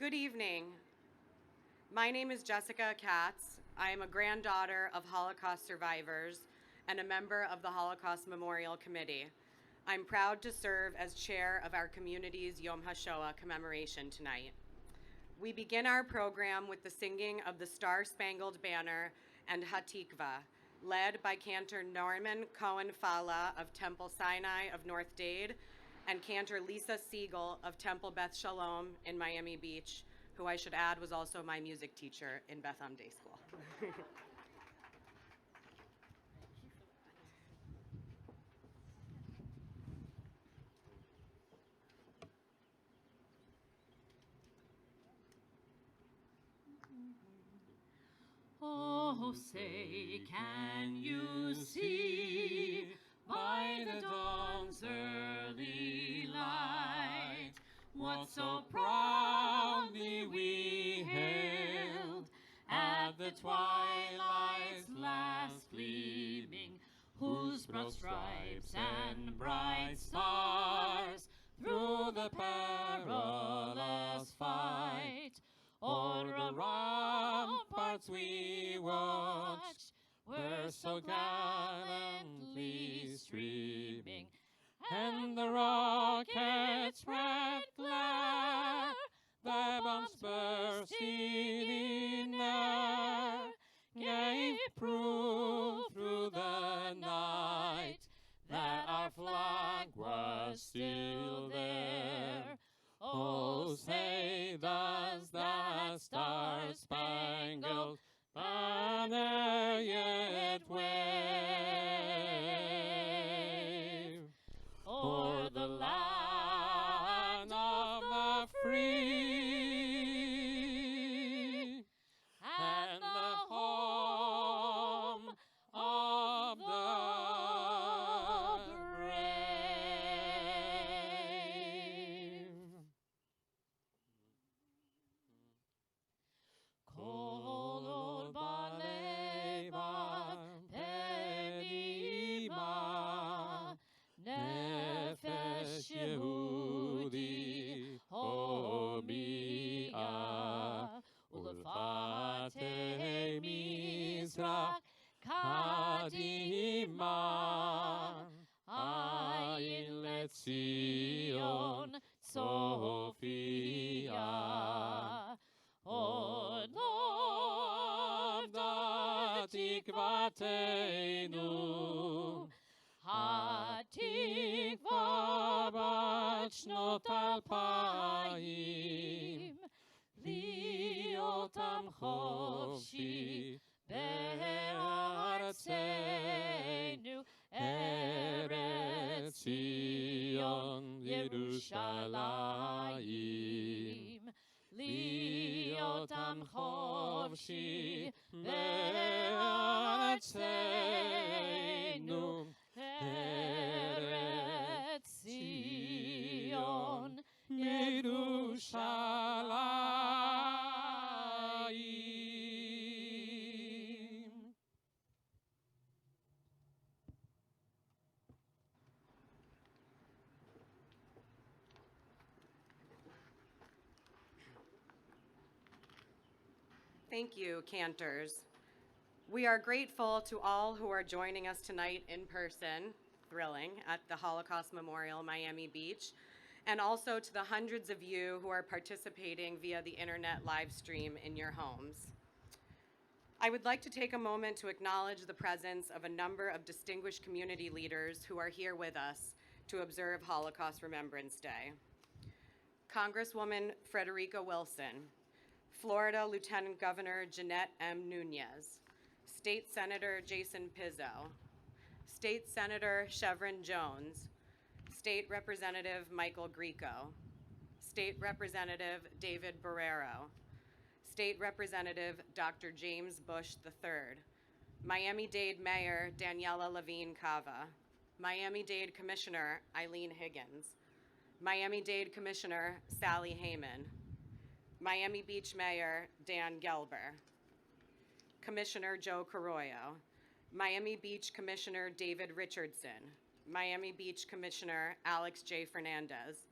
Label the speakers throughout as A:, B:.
A: Good evening. My name is Jessica Katz. I am a granddaughter of Holocaust survivors and a member of the Holocaust Memorial Committee. I'm proud to serve as chair of our community's Yom HaShoah commemoration tonight. We begin our program with the singing of the Star-Spangled Banner and Hatikva, led by Cantor Norman Cohen-Fala of Temple Sinai of North Dade and Cantor Lisa Siegel of Temple Beth Shalom in Miami Beach, who I should add was also my music teacher in Beth Am Day School.
B: Oh, say, can you see by the dawn's early light what so proudly we hailed at the twilight's last gleaming, whose broad stripes and bright stars through the perilous fight o'er the ramparts we watched were so gallantly streaming, and the rocket's red glare, their bombs bursting in air, gave proof through the night that our flag was still there. Oh, say does that star-spangled banner yet wave o'er the land of the free and the home of the brave. Kol baleva peniba nefesh Yehudi homia ulfate Mizrach kadima ayin letzion Sophia. O Lord, tikvateinu, hatikva bat shnot alpayim, liotam chofshi be'artzenu, Eretz Zion, Yerushalayim. Liotam chofshi be'artzenu, Eretz Zion, Yerushalayim.
A: Thank you, Cantors. We are grateful to all who are joining us tonight in person, thrilling, at the Holocaust Memorial Miami Beach, and also to the hundreds of you who are participating via the internet live stream in your homes. I would like to take a moment to acknowledge the presence of a number of distinguished community leaders who are here with us to observe Holocaust Remembrance Day. Congresswoman Frederica Wilson, Florida Lieutenant Governor Jeanette M. Nunez, State Senator Jason Pizzo, State Senator Chevron Jones, State Representative Michael Grieco, State Representative David Barrero, State Representative Dr. James Bush III, Miami-Dade Mayor Daniela Levine Cava, Miami-Dade Commissioner Eileen Higgins, Miami-Dade Commissioner Sally Heyman, Miami Beach Mayor Dan Gelber, Commissioner Joe Carroyo, Miami Beach Commissioner David Richardson, Miami Beach Commissioner Alex J. Fernandez,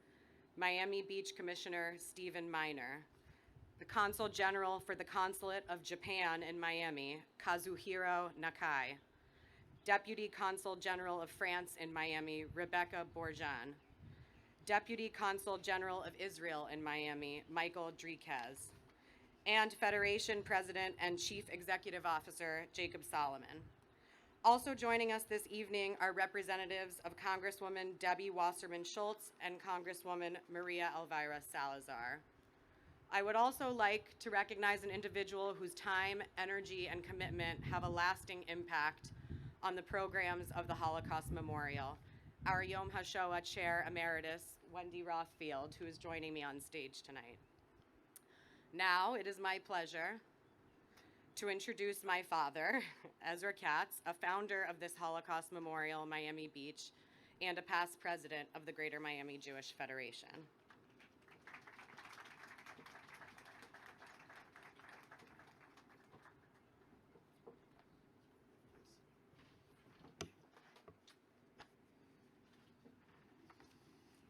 A: Miami Beach Commissioner Stephen Miner, the Consul General for the Consulate of Japan in Miami, Kazuhiro Nakai, Deputy Consul General of France in Miami, Rebecca Bourjan, Deputy Consul General of Israel in Miami, Michael Drikez, and Federation President and Chief Executive Officer, Jacob Solomon. Also joining us this evening are representatives of Congresswoman Debbie Wasserman Schultz and Congresswoman Maria Elvira Salazar. I would also like to recognize an individual whose time, energy, and commitment have a lasting impact on the programs of the Holocaust Memorial, our Yom HaShoah Chair Emeritus, Wendy Rothfield, who is joining me on stage tonight. Now, it is my pleasure to introduce my father, Ezra Katz, a founder of this Holocaust Memorial, Miami Beach, and a past president of the Greater Miami Jewish Federation.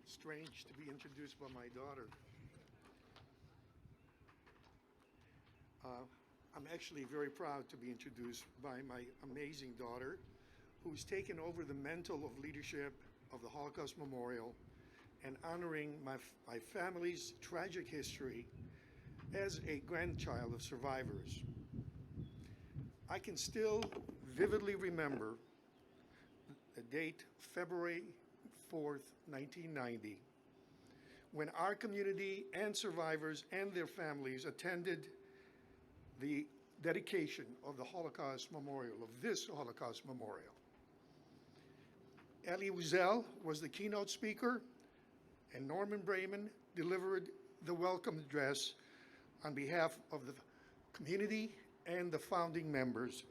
C: Strange to be introduced by my daughter. I'm actually very proud to be introduced by my amazing daughter, who's taken over the mantle of leadership of the Holocaust Memorial and honoring my family's tragic history as a grandchild of survivors. I can still vividly remember the date, February 4th, 1990, when our community and survivors and their families attended the dedication of the Holocaust Memorial, of this Holocaust Memorial. Elie Wiesel was the keynote speaker, and Norman Brayman delivered the welcome address on behalf of the community and the founding members.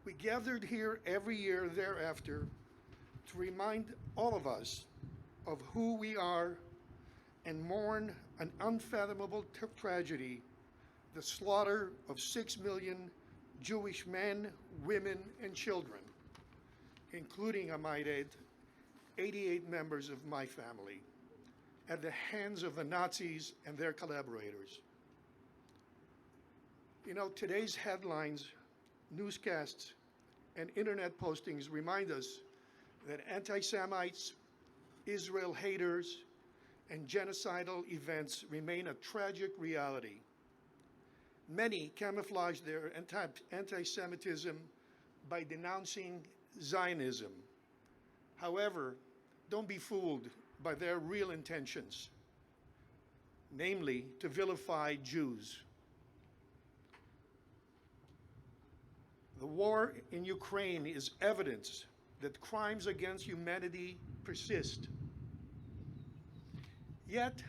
C: We gathered here every year thereafter to remind all of us of who we are and mourn an unfathomable tragedy, the slaughter of 6 million Jewish men, women, and children, including, I might add, 88 members of my family, at the hands of the Nazis and their collaborators. You know, today's headlines, newscasts, and internet postings remind us that anti-Semites, Israel haters, and genocidal events remain a tragic reality. Many camouflage their anti-Semitism by denouncing Zionism. However, don't be fooled by their real intentions, namely to vilify Jews. The war in Ukraine is evidence that crimes against humanity persist. Yet,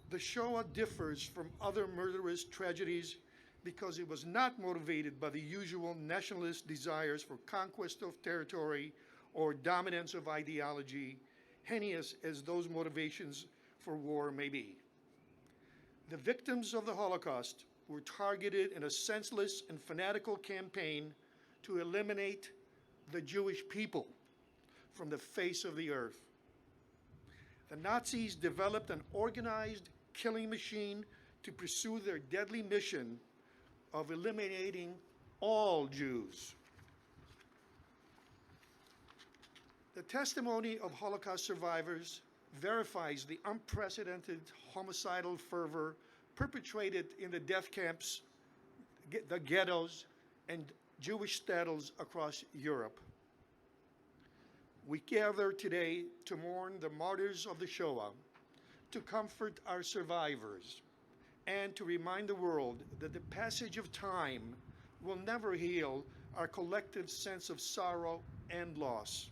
C: the Shoah differs from other murderous tragedies because it was not motivated by the usual nationalist desires for conquest of territory or dominance of ideology, heinous as those motivations for war may be. The victims of the Holocaust were targeted in a senseless and fanatical campaign to eliminate the Jewish people from the face of the earth. The Nazis developed an organized killing machine to pursue their deadly mission of eliminating all Jews. The testimony of Holocaust survivors verifies the unprecedented homicidal fervor perpetrated in the death camps, the ghettos, and Jewish shtetls across Europe. We gather today to mourn the martyrs of the Shoah, to comfort our survivors, and to remind the world that the passage of time will never heal our collective sense of sorrow and loss.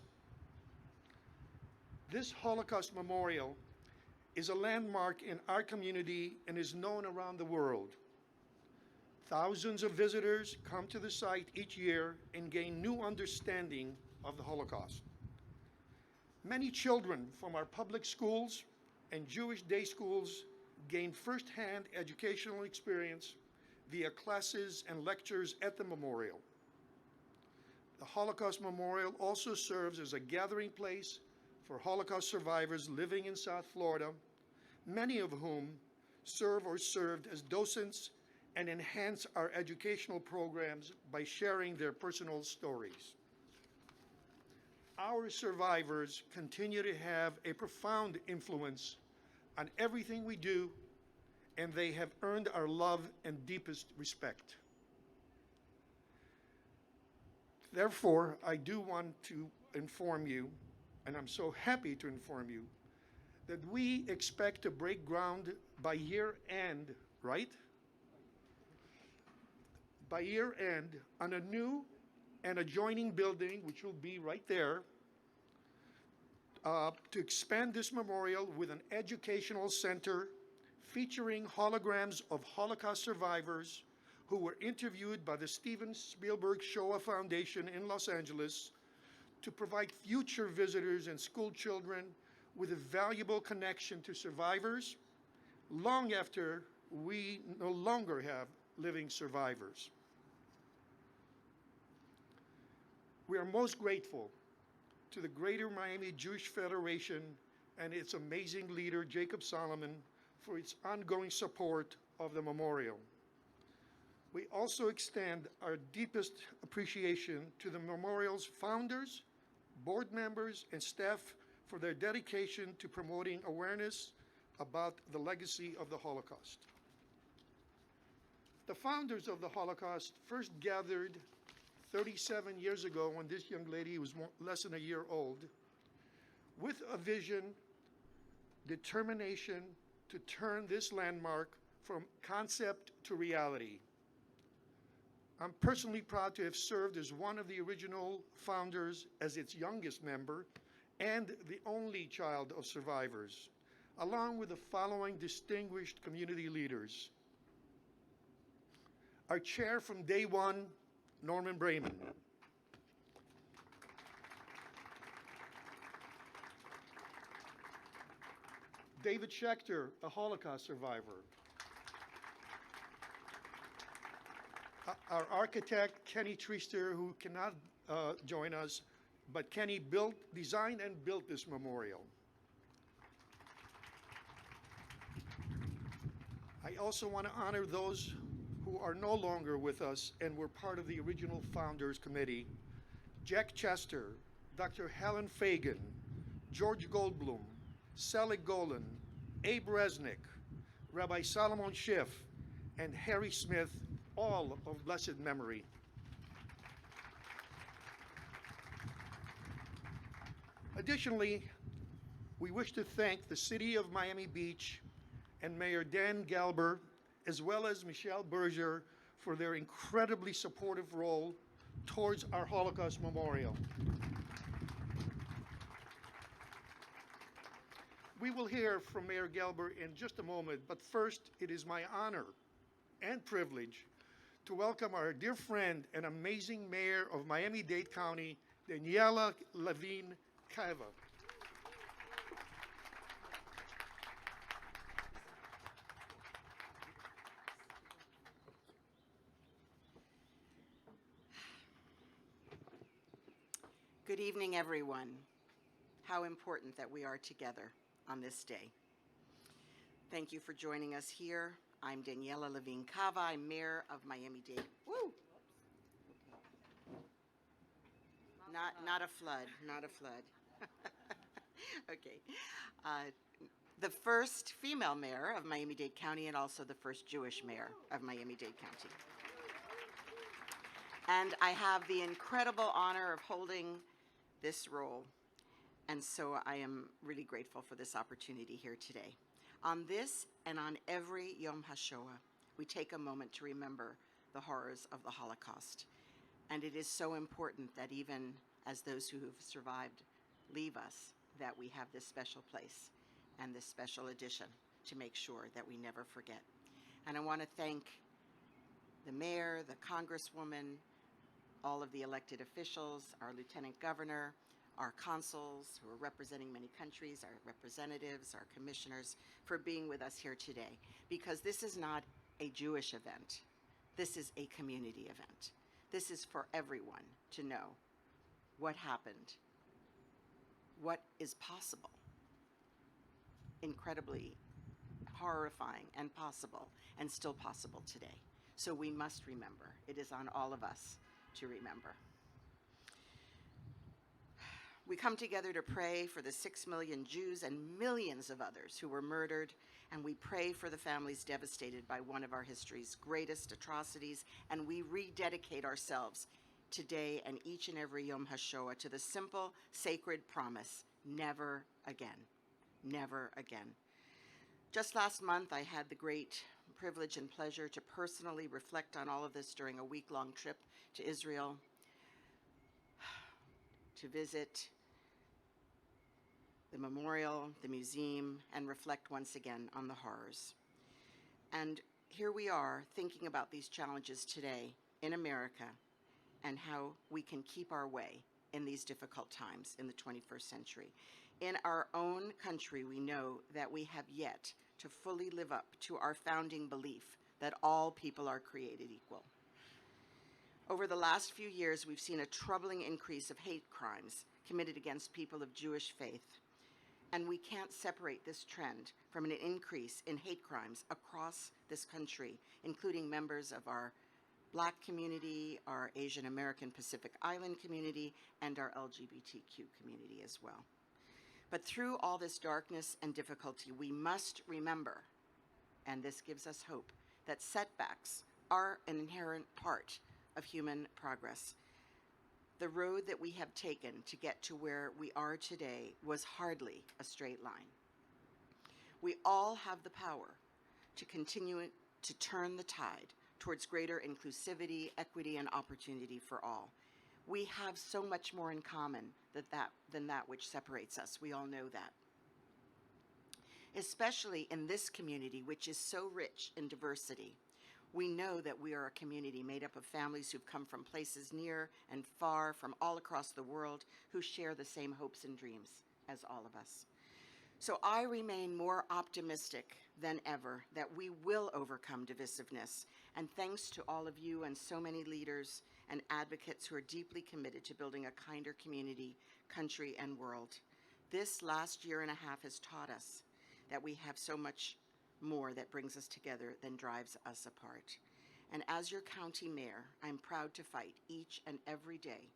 C: This Holocaust Memorial is a landmark in our community and is known around the world. Thousands of visitors come to the site each year and gain new understanding of the Holocaust. Many children from our public schools and Jewish day schools gain firsthand educational experience via classes and lectures at the memorial. The Holocaust Memorial also serves as a gathering place for Holocaust survivors living in South Florida, many of whom serve or served as docents, and enhance our educational programs by sharing their personal stories. Our survivors continue to have a profound influence on everything we do, and they have earned our love and deepest respect. Therefore, I do want to inform you, and I'm so happy to inform you, that we expect to break ground by year end, right? By year end, on a new and adjoining building, which will be right there, to expand this memorial with an educational center featuring holograms of Holocaust survivors who were interviewed by the Steven Spielberg Shoah Foundation in Los Angeles to provide future visitors and school children with a valuable connection to survivors long after we no longer have living survivors. We are most grateful to the Greater Miami Jewish Federation and its amazing leader, Jacob Solomon, for its ongoing support of the memorial. We also extend our deepest appreciation to the memorial's founders, board members, and staff for their dedication to promoting awareness about the legacy of the Holocaust. The founders of the Holocaust first gathered 37 years ago, when this young lady was less than a year old, with a vision, determination to turn this landmark from concept to reality. I'm personally proud to have served as one of the original founders, as its youngest member, and the only child of survivors, along with the following distinguished community leaders. Our chair from day one, Norman Brayman. David Schechter, a Holocaust survivor. Our architect, Kenny Treister, who cannot join us, but Kenny designed and built this memorial. I also want to honor those who are no longer with us and were part of the original Founders Committee. Jack Chester, Dr. Helen Fagan, George Goldblum, Selig Golan, Abe Resnick, Rabbi Solomon Schiff, and Harry Smith, all of blessed memory. Additionally, we wish to thank the City of Miami Beach and Mayor Dan Galber, as well as Michelle Berger, for their incredibly supportive role towards our Holocaust Memorial. We will hear from Mayor Galber in just a moment, but first, it is my honor and privilege to welcome our dear friend and amazing Mayor of Miami-Dade County, Daniela Levine Cava.
D: Good evening, everyone. How important that we are together on this day. Thank you for joining us here. I'm Daniela Levine Cava. I'm Mayor of Miami-Dade. Woo! Not a flood, not a flood. Okay. The first female mayor of Miami-Dade County and also the first Jewish mayor of Miami-Dade County. And I have the incredible honor of holding this role. And so I am really grateful for this opportunity here today. On this and on every Yom HaShoah, we take a moment to remember the horrors of the Holocaust. And it is so important that even as those who have survived leave us, that we have this special place and this special edition to make sure that we never forget. And I want to thank the mayor, the congresswoman, all of the elected officials, our lieutenant governor, our consuls who are representing many countries, our representatives, our commissioners, for being with us here today. Because this is not a Jewish event. This is a community event. This is for everyone to know what happened, what is possible. Incredibly horrifying, and possible, and still possible today. So we must remember. It is on all of us to remember. We come together to pray for the 6 million Jews and millions of others who were murdered, and we pray for the families devastated by one of our history's greatest atrocities, and we rededicate ourselves today and each and every Yom HaShoah to the simple, sacred promise, never again, never again. Just last month, I had the great privilege and pleasure to personally reflect on all of this during a week-long trip to Israel, to visit the memorial, the museum, and reflect once again on the horrors. And here we are thinking about these challenges today in America and how we can keep our way in these difficult times in the 21st century. In our own country, we know that we have yet to fully live up to our founding belief that all people are created equal. Over the last few years, we've seen a troubling increase of hate crimes committed against people of Jewish faith. And we can't separate this trend from an increase in hate crimes across this country, including members of our Black community, our Asian American Pacific Island community, and our LGBTQ community as well. But through all this darkness and difficulty, we must remember, and this gives us hope, that setbacks are an inherent part of human progress. The road that we have taken to get to where we are today was hardly a straight line. We all have the power to continue to turn the tide towards greater inclusivity, equity, and opportunity for all. We have so much more in common than that which separates us. We all know that. Especially in this community, which is so rich in diversity. We know that we are a community made up of families who've come from places near and far from all across the world who share the same hopes and dreams as all of us. So I remain more optimistic than ever that we will overcome divisiveness, and thanks to all of you and so many leaders and advocates who are deeply committed to building a kinder community, country, and world. This last year and a half has taught us that we have so much more that brings us together than drives us apart. And as your county mayor, I'm proud to fight each and every day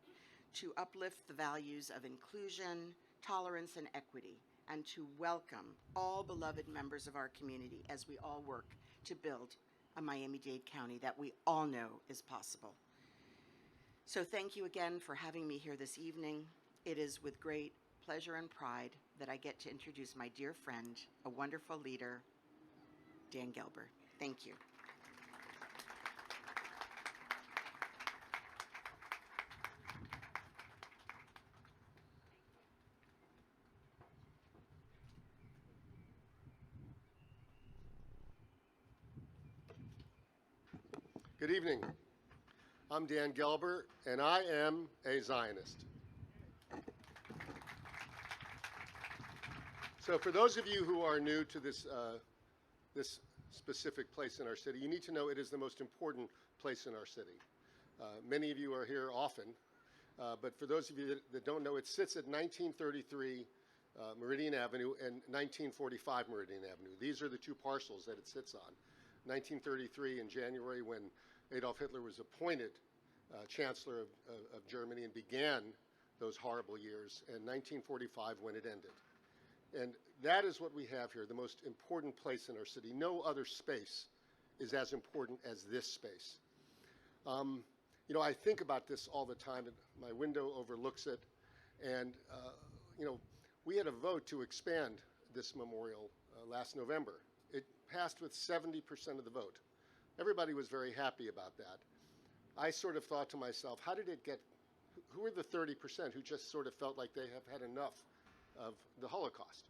D: to uplift the values of inclusion, tolerance, and equity, and to welcome all beloved members of our community as we all work to build a Miami-Dade County that we all know is possible. So thank you again for having me here this evening. It is with great pleasure and pride that I get to introduce my dear friend, a wonderful leader, Dan Gelber. Thank you.
E: Good evening. I'm Dan Gelber, and I am a Zionist. So for those of you who are new to this specific place in our city, you need to know it is the most important place in our city. Many of you are here often, but for those of you that don't know, it sits at 1933 Meridian Avenue and 1945 Meridian Avenue. These are the two parcels that it sits on. 1933 in January, when Adolf Hitler was appointed Chancellor of Germany and began those horrible years, and 1945 when it ended. And that is what we have here, the most important place in our city. No other space is as important as this space. You know, I think about this all the time, and my window overlooks it. And, you know, we had a vote to expand this memorial last November. It passed with 70% of the vote. Everybody was very happy about that. I sort of thought to myself, how did it get, who are the 30% who just sort of felt like they have had enough of the Holocaust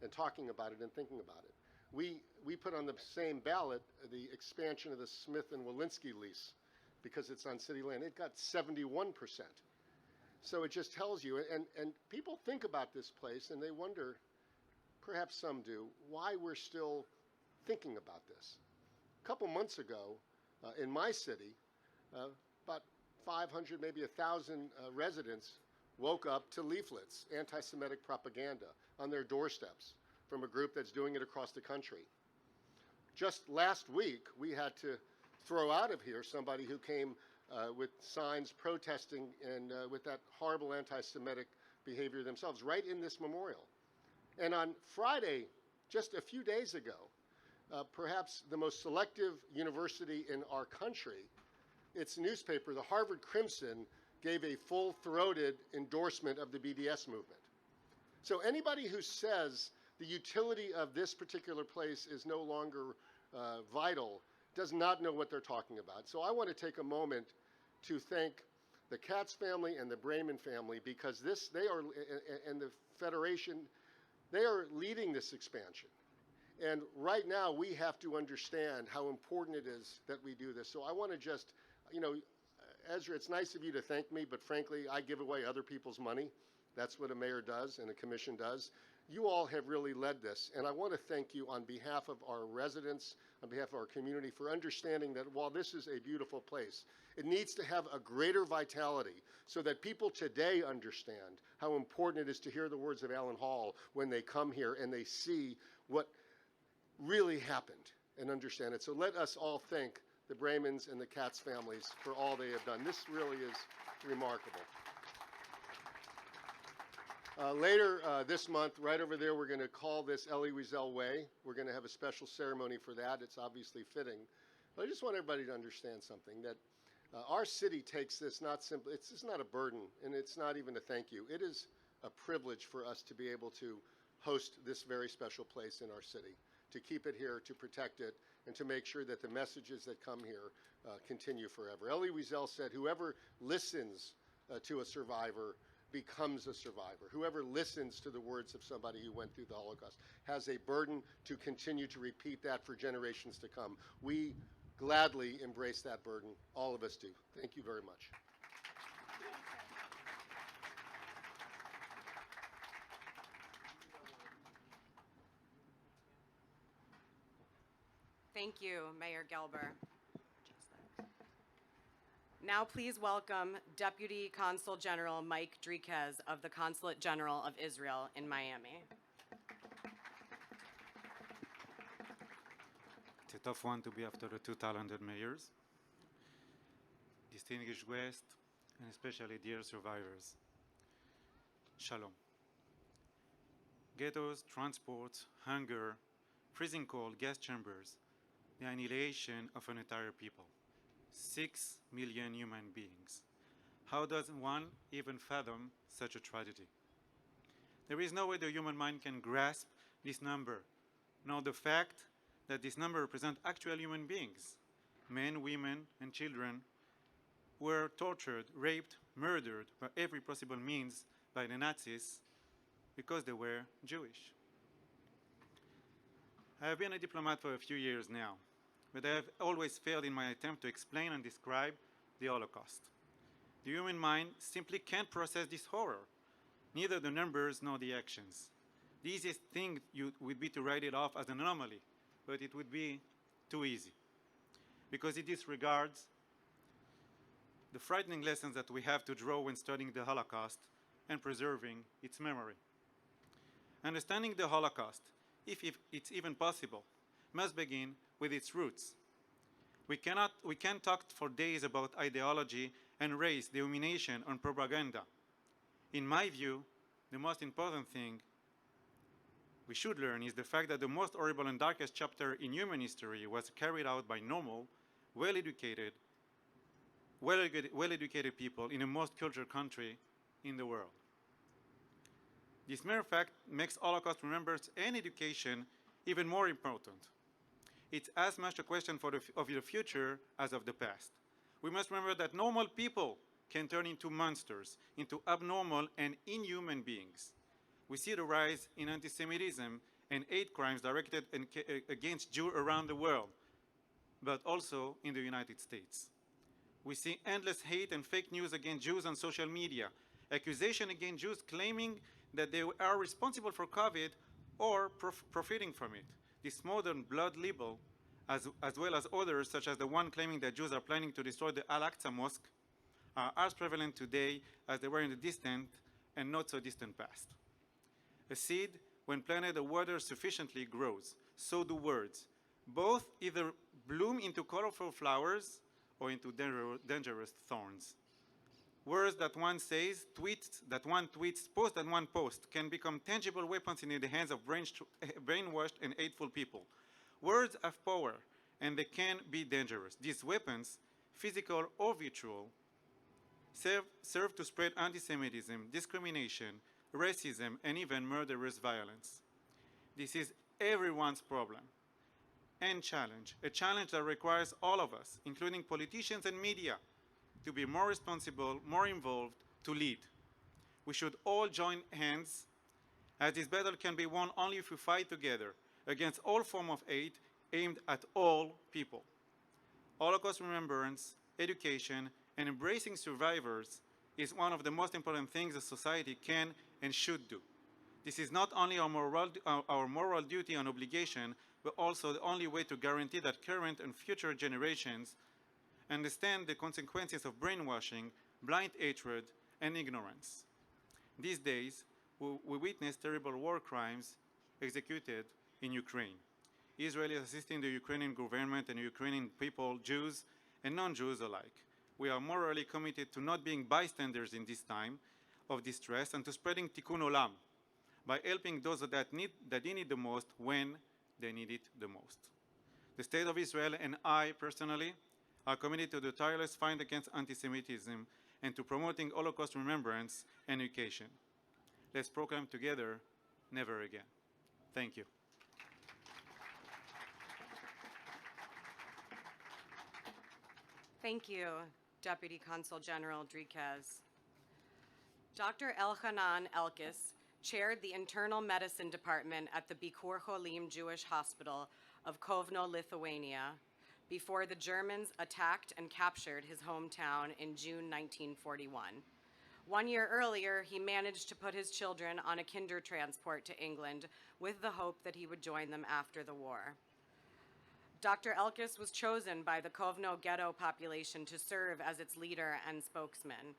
E: and talking about it and thinking about it? We put on the same ballot the expansion of the Smith and Walensky lease because it's on city land. It got 71%. So it just tells you, and people think about this place and they wonder, perhaps some do, why we're still thinking about this. A couple months ago, in my city, about 500, maybe 1,000 residents woke up to leaflets, anti-Semitic propaganda, on their doorsteps from a group that's doing it across the country. Just last week, we had to throw out of here somebody who came with signs protesting and with that horrible anti-Semitic behavior themselves, right in this memorial. And on Friday, just a few days ago, perhaps the most selective university in our country, its newspaper, the Harvard Crimson, gave a full-throated endorsement of the BDS movement. So anybody who says the utility of this particular place is no longer vital does not know what they're talking about. So I want to take a moment to thank the Katz family and the Brayman family, because they are, and the Federation, they are leading this expansion. And right now we have to understand how important it is that we do this. So I want to just, Ezra, it's nice of you to thank me, but frankly, I give away other people's money. That's what a mayor does and a commission does. You all have really led this, and I want to thank you on behalf of our residents, on behalf of our community, for understanding that while this is a beautiful place, it needs to have a greater vitality so that people today understand how important it is to hear the words of Alan Hall when they come here and they see what really happened and understand it. So let us all thank the Braymans and the Katz families for all they have done. This really is remarkable. Later this month, right over there, we're going to call this Elie Wiesel Way. We're going to have a special ceremony for that. It's obviously fitting. But I just want everybody to understand something, that our city takes this not simply, it's just not a burden, and it's not even a thank you. It is a privilege for us to be able to host this very special place in our city, to keep it here, to protect it, and to make sure that the messages that come here continue forever. Elie Wiesel said, whoever listens to a survivor becomes a survivor. Whoever listens to the words of somebody who went through the Holocaust has a burden to continue to repeat that for generations to come. We gladly embrace that burden. All of us do. Thank you very much.
A: Thank you, Mayor Gelber. Now please welcome Deputy Consul General Mike Drizkes of the Consulate General of Israel in Miami.
F: It's a tough one to be after the two talented mayors, distinguished guests, and especially dear survivors. Shalom. Ghettos, transports, hunger, freezing cold, gas chambers, the annihilation of an entire people. 6 million human beings. How does one even fathom such a tragedy? There is no way the human mind can grasp this number, nor the fact that this number represents actual human beings, men, women, and children, were tortured, raped, murdered by every possible means by the Nazis because they were Jewish. I have been a diplomat for a few years now, but I have always failed in my attempt to explain and describe the Holocaust. The human mind simply can't process this horror, neither the numbers nor the actions. The easiest thing would be to write it off as an anomaly, but it would be too easy, because it disregards the frightening lessons that we have to draw when studying the Holocaust and preserving its memory. Understanding the Holocaust, if it's even possible, must begin with its roots. We can't talk for days about ideology and race, domination, and propaganda. In my view, the most important thing we should learn is the fact that the most horrible and darkest chapter in human history was carried out by normal, well-educated people in the most cultured country in the world. This mere fact makes Holocaust remembrance and education even more important. It's as much a question of the future as of the past. We must remember that normal people can turn into monsters, into abnormal and inhuman beings. We see the rise in anti-Semitism and hate crimes directed against Jews around the world, but also in the United States. We see endless hate and fake news against Jews on social media, accusation against Jews claiming that they are responsible for COVID or profiting from it. This modern blood libel, as well as others, such as the one claiming that Jews are planning to destroy the Al-Aqsa Mosque, are as prevalent today as they were in the distant and not so distant past. A seed, when planted the water sufficiently, grows. So do words. Both either bloom into colorful flowers or into dangerous thorns. Words that one says, tweets that one tweets, posts that one posts can become tangible weapons in the hands of brainwashed and hateful people. Words have power, and they can be dangerous. These weapons, physical or virtual, serve to spread anti-Semitism, discrimination, racism, and even murderous violence. This is everyone's problem and challenge, a challenge that requires all of us, including politicians and media, to be more responsible, more involved, to lead. We should all join hands, as this battle can be won only if we fight together against all forms of hate aimed at all people. Holocaust remembrance, education, and embracing survivors is one of the most important things a society can and should do. This is not only our moral duty and obligation, but also the only way to guarantee that current and future generations understand the consequences of brainwashing, blind hatred, and ignorance. These days, we witness terrible war crimes executed in Ukraine. Israel is assisting the Ukrainian government and Ukrainian people, Jews and non-Jews alike. We are morally committed to not being bystanders in this time of distress and to spreading tikkun olam by helping those that they need the most when they need it the most. The State of Israel and I personally are committed to the tireless fight against anti-Semitism and to promoting Holocaust remembrance and education. Let's proclaim together, never again. Thank you.
A: Thank you, Deputy Consul General Drikez. Dr. Elchanan Elkis chaired the Internal Medicine Department at the Bikur Cholim Jewish Hospital of Kovno, Lithuania, before the Germans attacked and captured his hometown in June 1941. 1 year earlier, he managed to put his children on a kinder transport to England with the hope that he would join them after the war. Dr. Elkis was chosen by the Kovno ghetto population to serve as its leader and spokesman.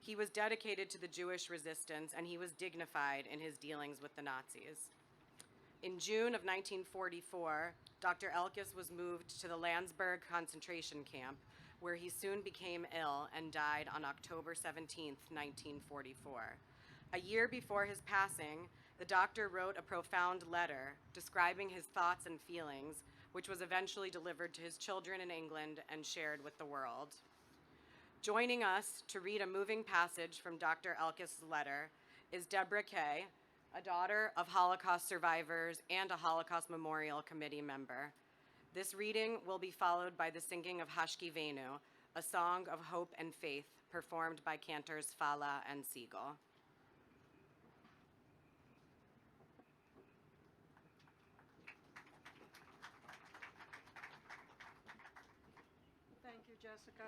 A: He was dedicated to the Jewish resistance, and he was dignified in his dealings with the Nazis. In June of 1944, Dr. Elkis was moved to the Landsberg concentration camp, where he soon became ill and died on October 17, 1944. A year before his passing, the doctor wrote a profound letter describing his thoughts and feelings, which was eventually delivered to his children in England and shared with the world. Joining us to read a moving passage from Dr. Elkis' letter is Deborah Kay, a daughter of Holocaust survivors and a Holocaust Memorial Committee member. This reading will be followed by the singing of Hashkivenu, a song of hope and faith performed by cantors Fala and Siegel.
G: Thank you, Jessica.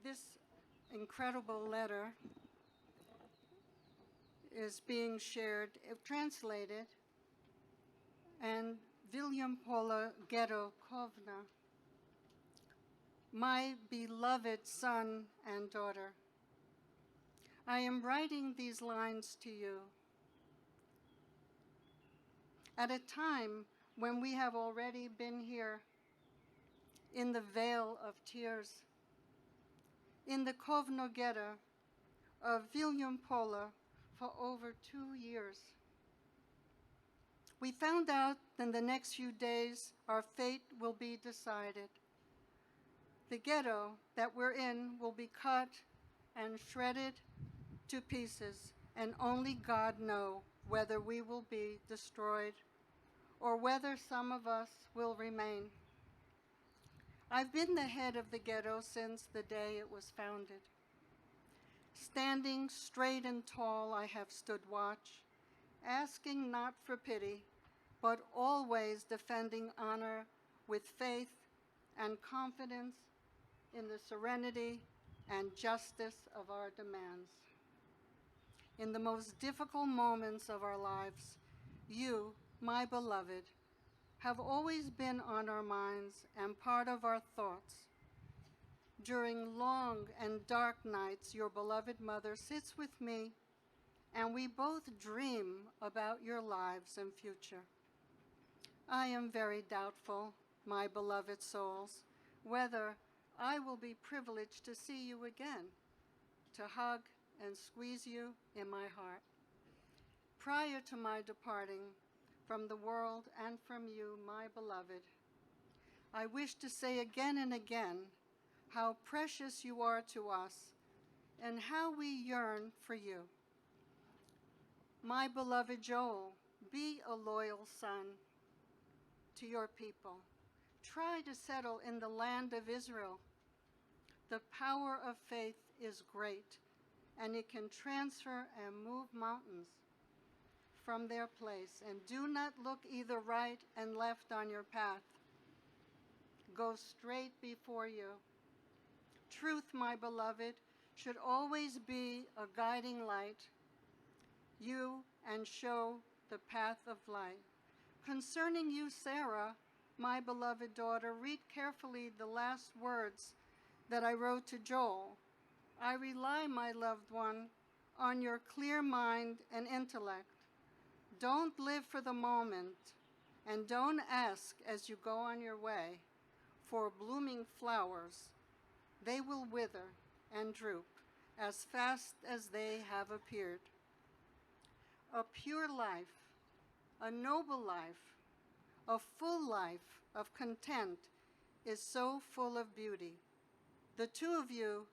G: This incredible letter is being shared, translated, and William Pola Ghetto Kovna, my beloved son and daughter. I am writing these lines to you at a time when we have already been here in the vale of tears, in the Kovno ghetto of William Pola for over 2 years. We found out in the next few days our fate will be decided. The ghetto that we're in will be cut and shredded to pieces, and only God knows whether we will be destroyed or whether some of us will remain. I've been the head of the ghetto since the day it was founded. Standing straight and tall, I have stood watch, asking not for pity, but always defending honor with faith and confidence in the serenity and justice of our demands. In the most difficult moments of our lives, you, my beloved, have always been on our minds and part of our thoughts. During long and dark nights, your beloved mother sits with me and we both dream about your lives and future. I am very doubtful, my beloved souls, whether I will be privileged to see you again, to hug and squeeze you in my heart. Prior to my departing from the world and from you, my beloved, I wish to say again and again how precious you are to us and how we yearn for you. My beloved Joel, be a loyal son to your people. Try to settle in the land of Israel. The power of faith is great, and it can transfer and move mountains from their place. And do not look either right and left on your path. Go straight before you. Truth, my beloved, should always be a guiding light you and show the path of light. Concerning you, Sarah, my beloved daughter, read carefully the last words that I wrote to Joel. I rely, my loved one, on your clear mind and intellect. Don't live for the moment, and don't ask as you go on your way for blooming flowers. They will wither and droop as fast as they have appeared. A pure life, a noble life, a full life of content is so full of beauty. The two of you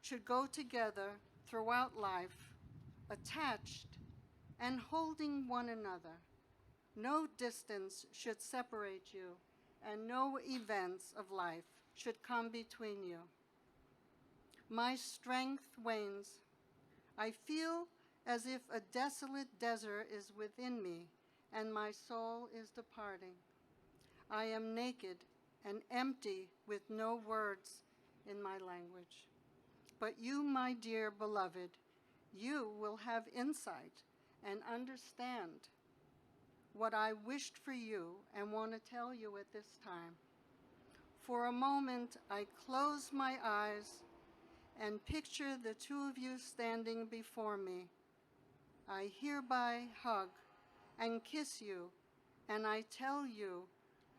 G: should go together throughout life, attached and holding one another. No distance should separate you, and no events of life should come between you. My strength wanes. I feel as if a desolate desert is within me, and my soul is departing. I am naked and empty with no words in my language. But you, my dear beloved, you will have insight and understand what I wished for you and want to tell you at this time. For a moment, I close my eyes and picture the two of you standing before me. I hereby hug and kiss you, and I tell you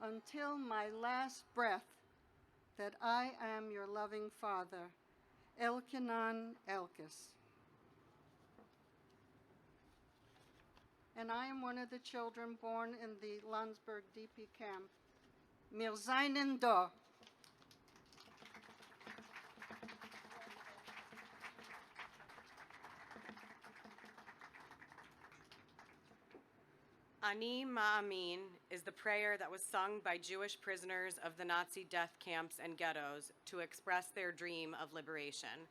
G: until my last breath that I am your loving father, Elkanan Elkis. And I am one of the children born in the Landsberg DP camp. Wir seien da.
A: Ani Ma'amin is the prayer that was sung by Jewish prisoners of the Nazi death camps and ghettos to express their dream of liberation.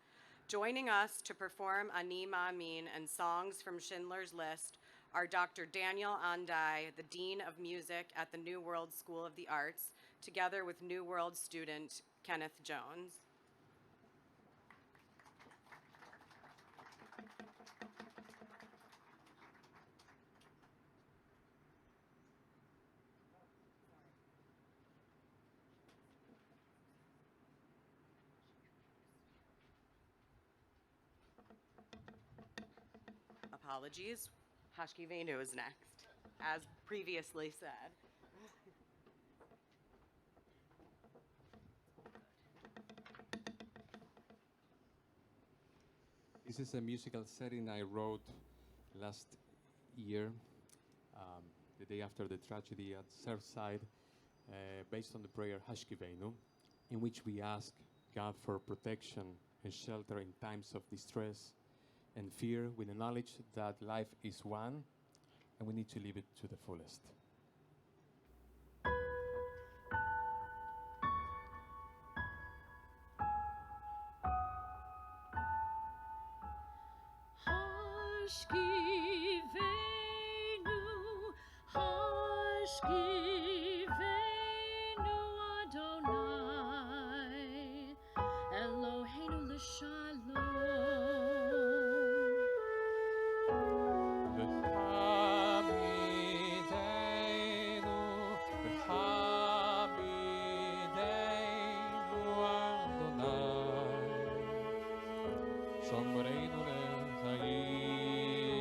A: Joining us to perform Ani Ma'amin and songs from Schindler's List are Dr. Daniel Andai, the Dean of Music at the New World School of the Arts, together with New World student Kenneth Jones. Apologies. Hashkivenu is next, as previously said.
H: This is a musical setting I wrote last year, the day after the tragedy at Surfside, based on the prayer Hashkivenu, in which we ask God for protection and shelter in times of distress and fear, with the knowledge that life is one and we need to live it to the fullest.
B: Hashkivenu, Hashkivenu Adonai, Eloheinu l'shalom.
H: V'hamidenu, v'hamidenu Adonai, Shomreinu lechaim.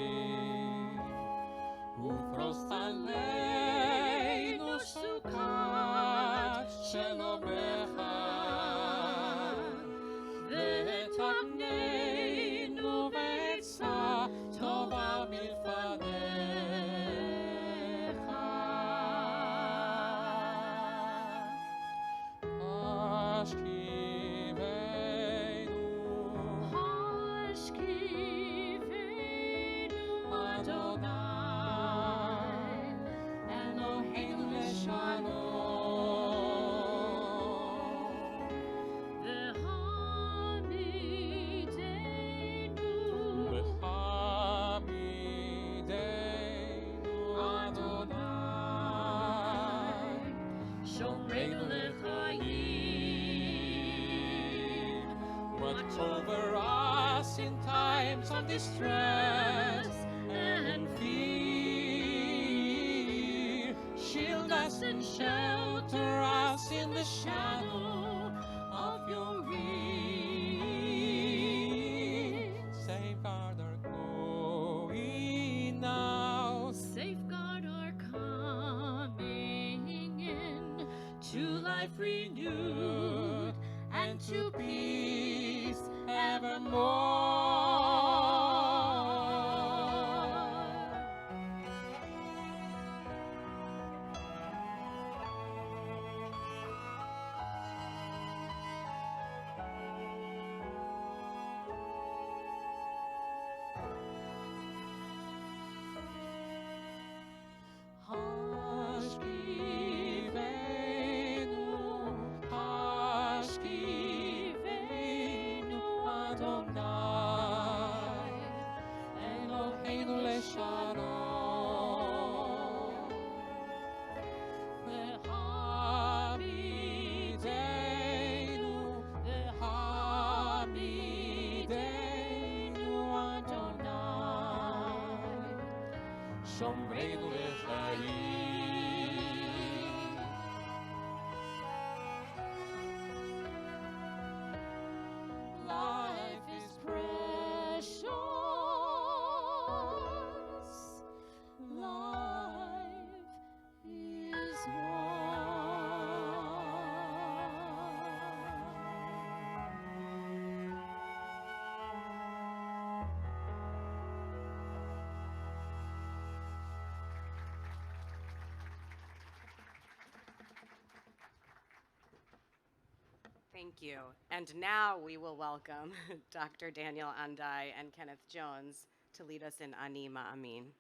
B: Adonai, Eloheinu leshalom. V'hamidenu Adonai, Shomreinu l'chaim.
H: Watch over us in times of distress and fear. Shield us and shelter us in the shadow of your wings. Safeguard our going out.
B: Safeguard our coming in to life renewed and to peace evermore. Hashkivenu Adonai, Eloheinu leshalom. V'hamidenu Adonai, Shomreinu l'chaim. Life is precious. Life is one.
A: Thank you. And now we will welcome Dr. Daniel Andai and Kenneth Jones to lead us in Ani Ma'amin.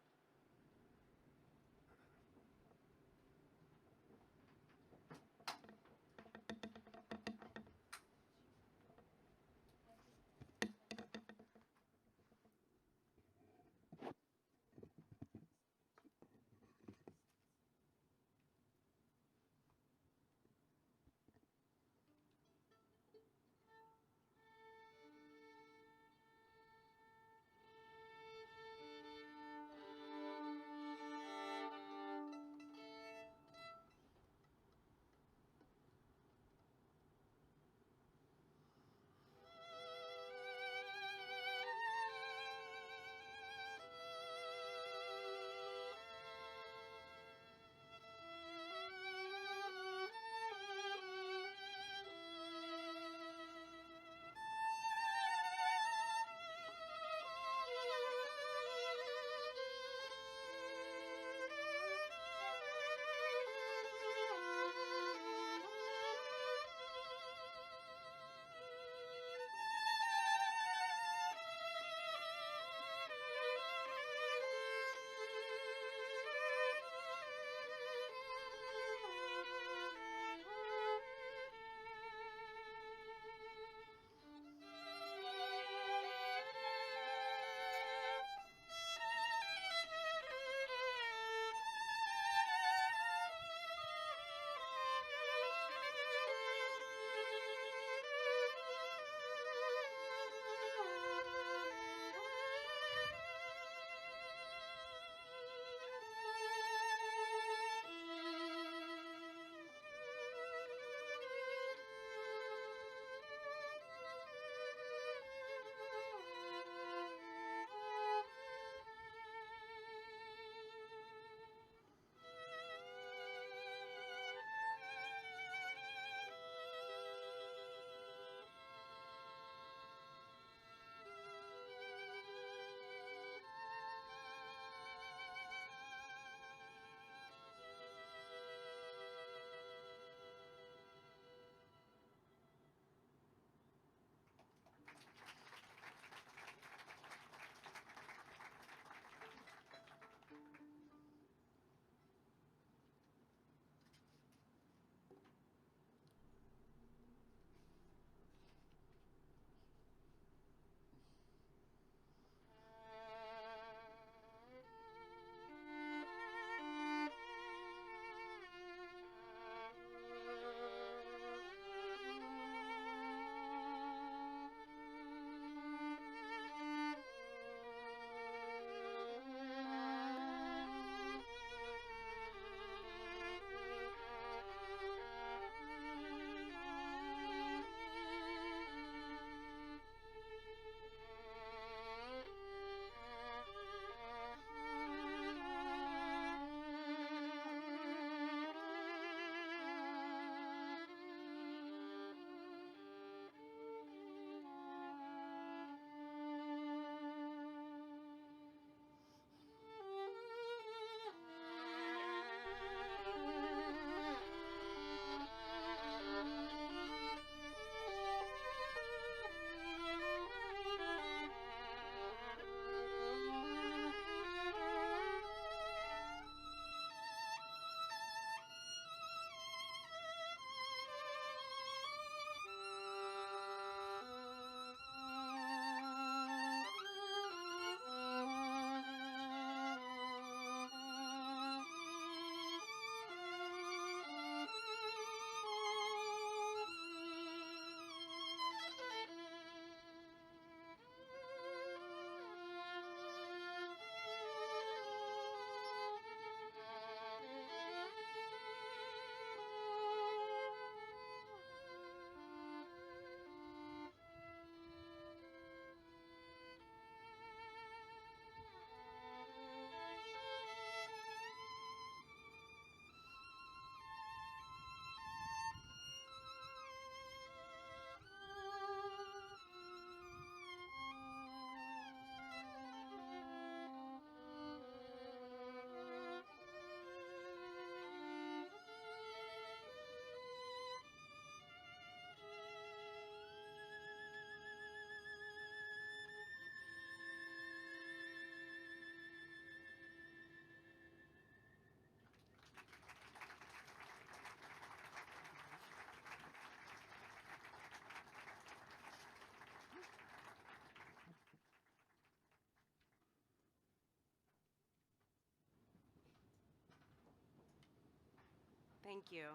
A: Thank you.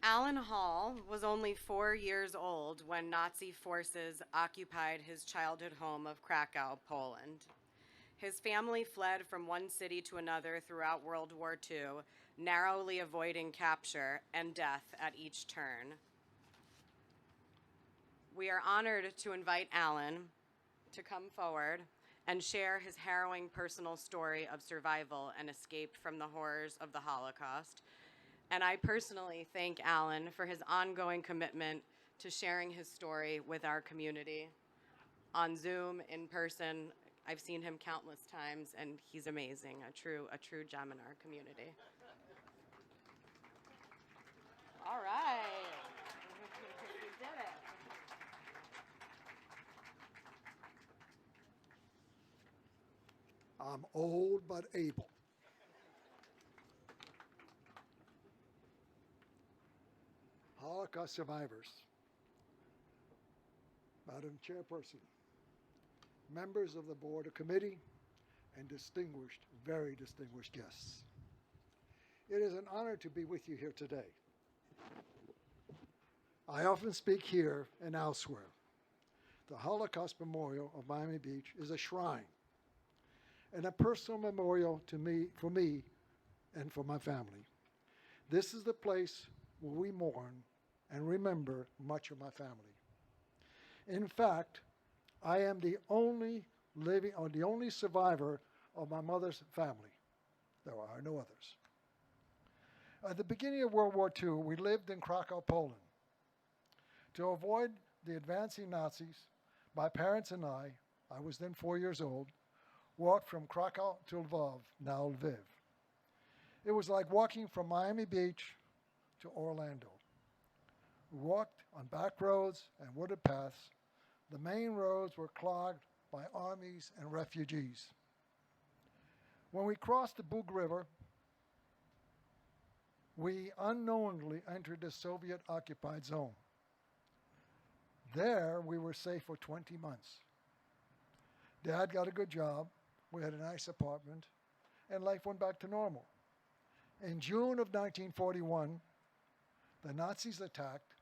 A: Alan Hall was only 4 years old when Nazi forces occupied his childhood home of Krakow, Poland. His family fled from one city to another throughout World War II, narrowly avoiding capture and death at each turn. We are honored to invite Alan to come forward and share his harrowing personal story of survival and escape from the horrors of the Holocaust. And I personally thank Alan for his ongoing commitment to sharing his story with our community. On Zoom, in person, I've seen him countless times, and he's amazing, a true gem in our community. All right. You did it.
I: I'm old but able. Holocaust survivors, Madam Chairperson, members of the Board of Committee, and distinguished, very distinguished guests. It is an honor to be with you here today. I often speak here and elsewhere. The Holocaust Memorial of Miami Beach is a shrine and a personal memorial to me, for me and for my family. This is the place where we mourn and remember much of my family. In fact, I am the only living or the only survivor of my mother's family. There are no others. At the beginning of World War II, we lived in Krakow, Poland. To avoid the advancing Nazis, my parents and I was then 4 years old, walked from Krakow to Lvov, now Lviv. It was like walking from Miami Beach to Orlando. We walked on back roads and wooded paths. The main roads were clogged by armies and refugees. When we crossed the Bug River, we unknowingly entered the Soviet-occupied zone. There, we were safe for 20 months. Dad got a good job, we had a nice apartment, and life went back to normal. In June of 1941, the Nazis attacked,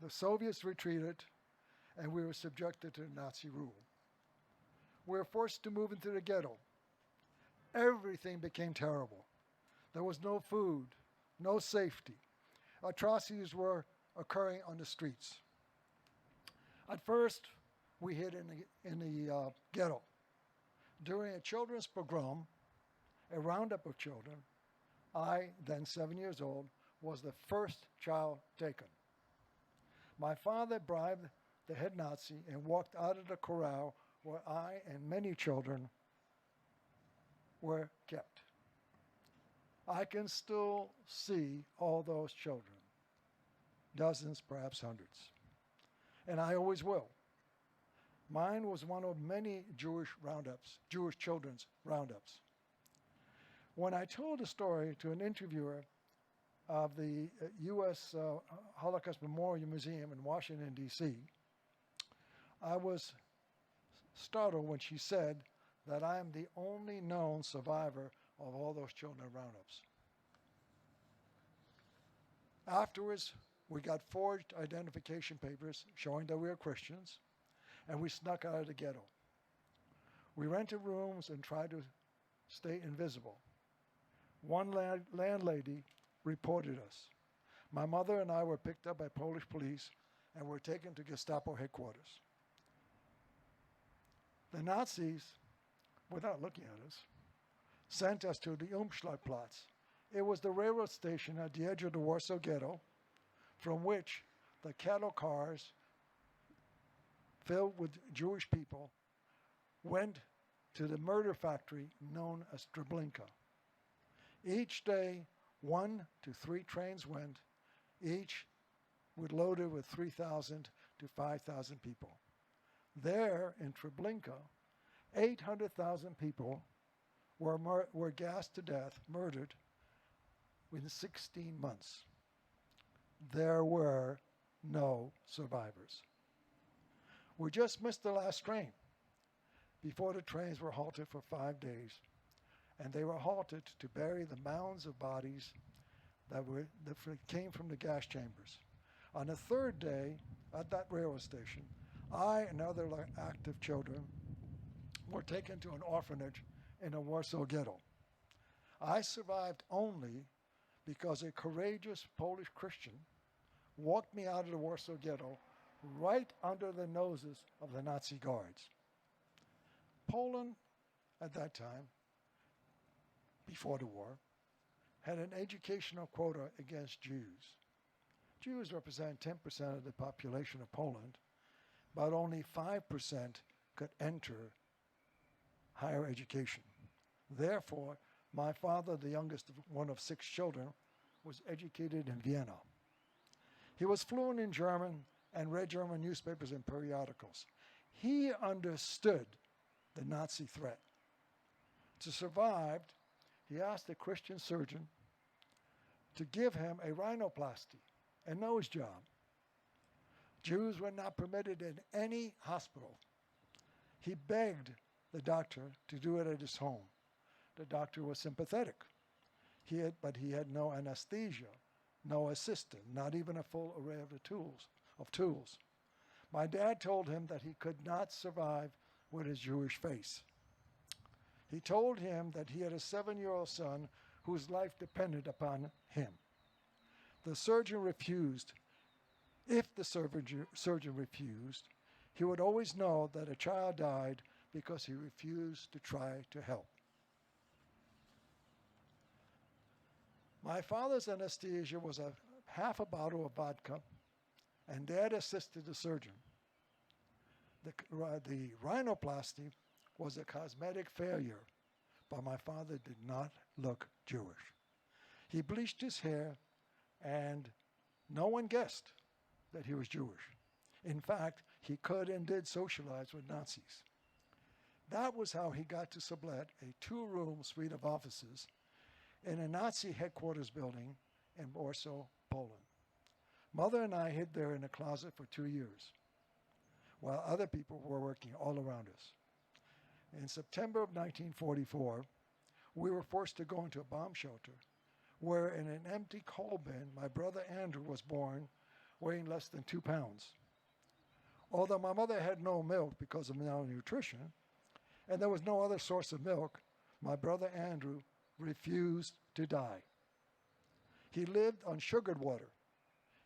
I: the Soviets retreated, and we were subjected to Nazi rule. We were forced to move into the ghetto. Everything became terrible. There was no food, no safety. Atrocities were occurring on the streets. At first, we hid in the ghetto. During a children's pogrom, a roundup of children, I, then 7 years old, was the first child taken. My father bribed the head Nazi and walked out of the corral where I and many children were kept. I can still see all those children, dozens, perhaps hundreds, and I always will. Mine was one of many Jewish children's roundups. When I told the story to an interviewer of the U.S. Holocaust Memorial Museum in Washington, D.C., I was startled when she said that I am the only known survivor of all those children roundups. Afterwards, we got forged identification papers showing that we were Christians, and we snuck out of the ghetto. We rented rooms and tried to stay invisible. One landlady reported us. My mother and I were picked up by Polish police and were taken to Gestapo headquarters. The Nazis, without looking at us, sent us to the Umschlagplatz. It was the railroad station at the edge of the Warsaw Ghetto, from which the cattle cars filled with Jewish people went to the murder factory known as Treblinka. Each day, 1 to 3 trains went, each loaded with 3,000 to 5,000 people. There in Treblinka, 800,000 people were gassed to death, murdered, within 16 months. There were no survivors. We just missed the last train before the trains were halted for 5 days. and they were halted to bury the mounds of bodies that came from the gas chambers. On the third day at that railway station, I and other active children were taken to an orphanage in a Warsaw ghetto. I survived only because a courageous Polish Christian walked me out of the Warsaw ghetto right under the noses of the Nazi guards. Poland, at that time, before the war, had an educational quota against Jews. Jews represent 10% of the population of Poland, but only 5% could enter higher education. Therefore, my father, the youngest one of 6 children, was educated in Vienna. He was fluent in German and read German newspapers and periodicals. He understood the Nazi threat. To survive, he asked a Christian surgeon to give him a rhinoplasty, a nose job. Jews were not permitted in any hospital. He begged the doctor to do it at his home. The doctor was sympathetic. But he had no anesthesia, no assistant, not even a full array of tools. My dad told him that he could not survive with his Jewish face. He told him that he had a 7-year-old son whose life depended upon him. The surgeon refused. If the surgeon refused, he would always know that a child died because he refused to try to help. My father's anesthesia was half a bottle of vodka, and Dad assisted the surgeon. The rhinoplasty was a cosmetic failure, but my father did not look Jewish. He bleached his hair, and no one guessed that he was Jewish. In fact, he could and did socialize with Nazis. That was how he got to sublet a 2-room suite of offices in a Nazi headquarters building in Warsaw, Poland. Mother and I hid there in a closet for 2 years, while other people were working all around us. In September of 1944, we were forced to go into a bomb shelter, where in an empty coal bin, my brother Andrew was born, weighing less than 2 pounds. Although my mother had no milk because of malnutrition, and there was no other source of milk, my brother Andrew refused to die. He lived on sugared water.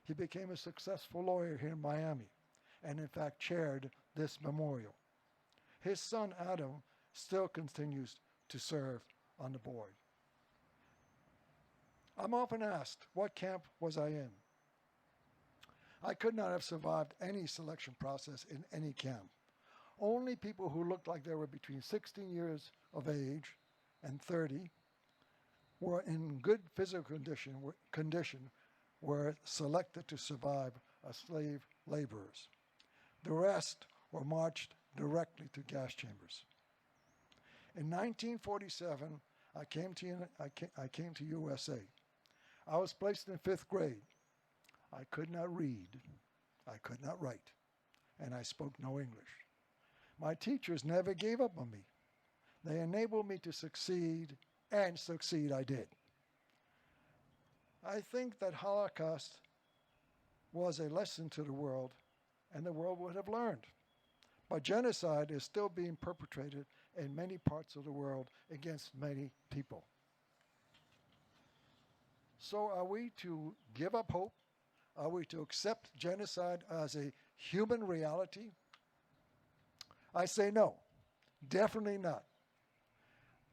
I: He became a successful lawyer here in Miami, and in fact chaired this memorial. His son Adam still continues to serve on the board. I'm often asked, what camp was I in? I could not have survived any selection process in any camp. Only people who looked like they were between 16 years of age and 30 were in good physical condition were selected to survive as slave laborers. The rest were marched directly to gas chambers. In 1947, I came to USA. I was placed in 5th grade. I could not read, I could not write, and I spoke no English. My teachers never gave up on me. They enabled me to succeed, and succeed I did. I think that Holocaust was a lesson to the world, and the world would have learned. But genocide is still being perpetrated in many parts of the world against many people. So are we to give up hope? Are we to accept genocide as a human reality? I say no, definitely not.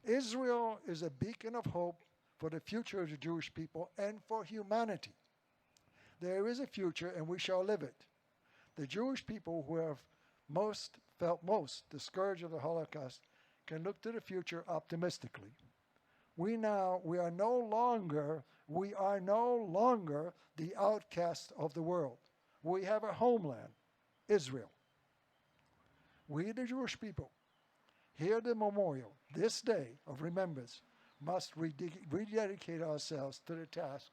I: Israel is a beacon of hope for the future of the Jewish people and for humanity. There is a future, and we shall live it. The Jewish people who have felt most the scourge of the Holocaust can look to the future optimistically. We are no longer the outcasts of the world. We have a homeland, Israel. We, the Jewish people, here at the memorial, this day of remembrance, must rededicate ourselves to the task.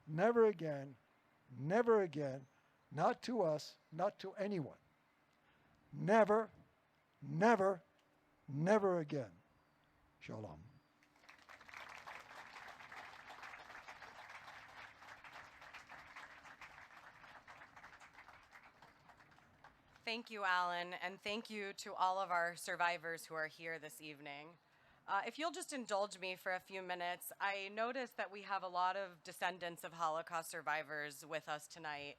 I: Never again, not to us, not to anyone. Never, never, never again. Shalom.
A: Thank you, Alan, and thank you to all of our survivors who are here this evening. If you'll just indulge me for a few minutes, I noticed that we have a lot of descendants of Holocaust survivors with us tonight.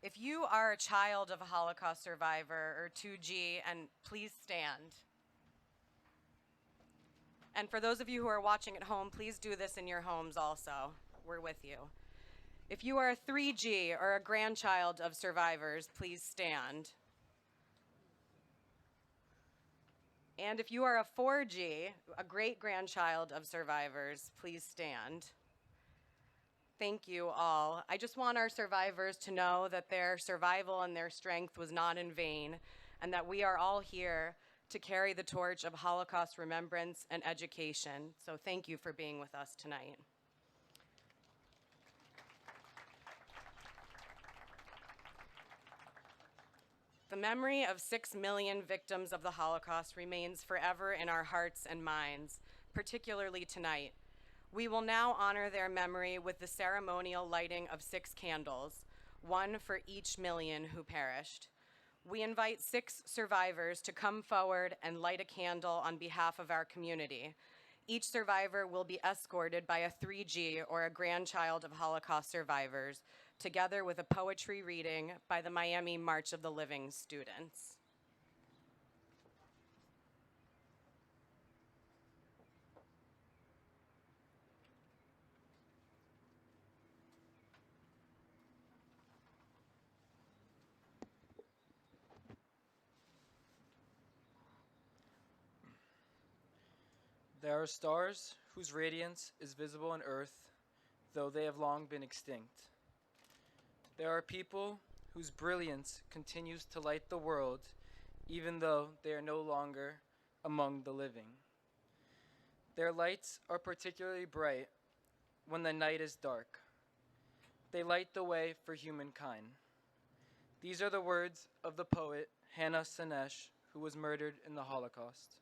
A: If you are a child of a Holocaust survivor or 2G, and please stand. And for those of you who are watching at home, please do this in your homes also. We're with you. If you are a 3G or a grandchild of survivors, please stand. And if you are a 4G, a great-grandchild of survivors, please stand. Thank you all. I just want our survivors to know that their survival and their strength was not in vain, and that we are all here to carry the torch of Holocaust remembrance and education. So thank you for being with us tonight. The memory of 6 million victims of the Holocaust remains forever in our hearts and minds, particularly tonight. We will now honor their memory with the ceremonial lighting of 6 candles, one for each million who perished. We invite 6 survivors to come forward and light a candle on behalf of our community. Each survivor will be escorted by a 3G or a grandchild of Holocaust survivors, together with a poetry reading by the Miami March of the Living students.
J: There are stars whose radiance is visible on Earth, though they have long been extinct. There are people whose brilliance continues to light the world, even though they are no longer among the living. Their lights are particularly bright when the night is dark. They light the way for humankind. These are the words of the poet Hannah Sanesh, who was murdered in the Holocaust.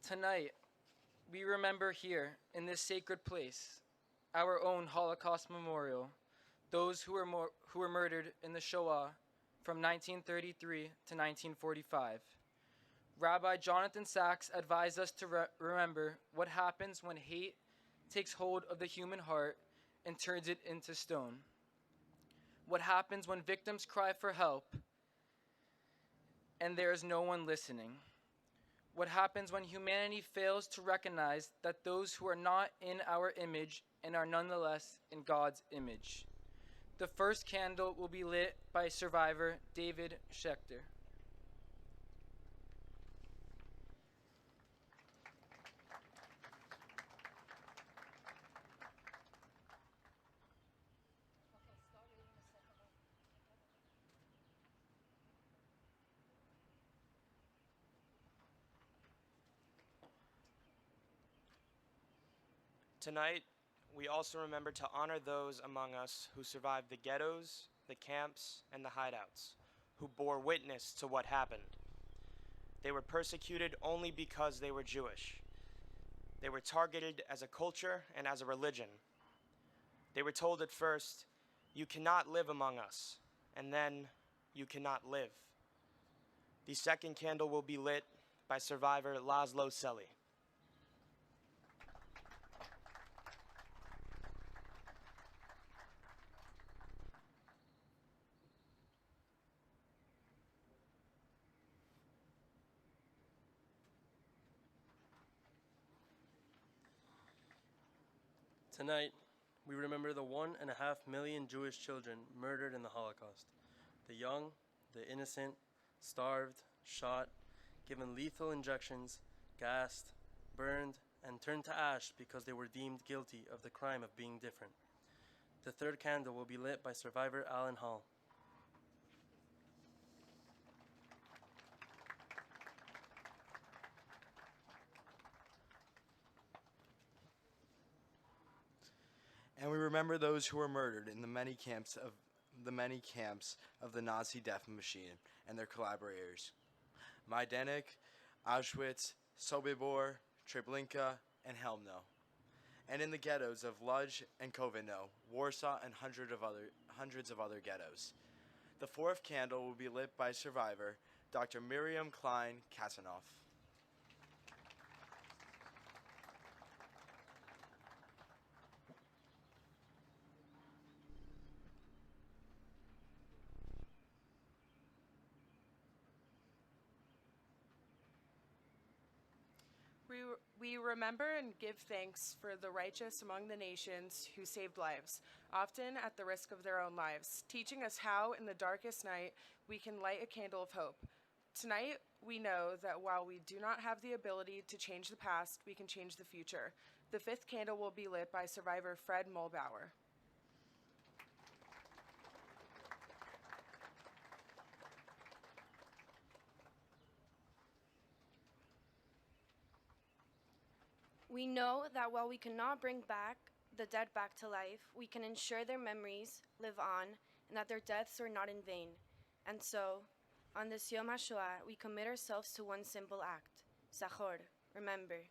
J: Tonight, we remember here in this sacred place our own Holocaust memorial, those who were murdered in the Shoah from 1933 to 1945. Rabbi Jonathan Sachs advised us to remember what happens when hate takes hold of the human heart and turns it into stone. What happens when victims cry for help and there is no one listening. What happens when humanity fails to recognize that those who are not in our image and are nonetheless in God's image. The first candle will be lit by survivor David Schechter.
K: Tonight, we also remember to honor those among us who survived the ghettos, the camps, and the hideouts, who bore witness to what happened. They were persecuted only because they were Jewish. They were targeted as a culture and as a religion. They were told at first, "You cannot live among us," and then, "You cannot live." The second candle will be lit by survivor Laszlo Selly.
L: Tonight, we remember the 1.5 million Jewish children murdered in the Holocaust. The young, the innocent, starved, shot, given lethal injections, gassed, burned, and turned to ash because they were deemed guilty of the crime of being different. The third candle will be lit by survivor Alan Hall.
M: And we remember those who were murdered in the many camps of the Nazi death machine and their collaborators. Majdanek, Auschwitz, Sobibor, Treblinka, and Helmno. And in the ghettos of Lodz and Kovno, Warsaw, and hundreds of other ghettos. The fourth candle will be lit by survivor Dr. Miriam Klein Kasanoff.
N: We remember and give thanks for the righteous among the nations who saved lives, often at the risk of their own lives, teaching us how, in the darkest night, we can light a candle of hope. Tonight, we know that while we do not have the ability to change the past, we can change the future. The fifth candle will be lit by survivor Fred Mulbauer.
O: We know that while we cannot bring back the dead back to life, we can ensure their memories live on and that their deaths are not in vain. And so, on this Yom HaShoah, we commit ourselves to one simple act, Zachor, remember.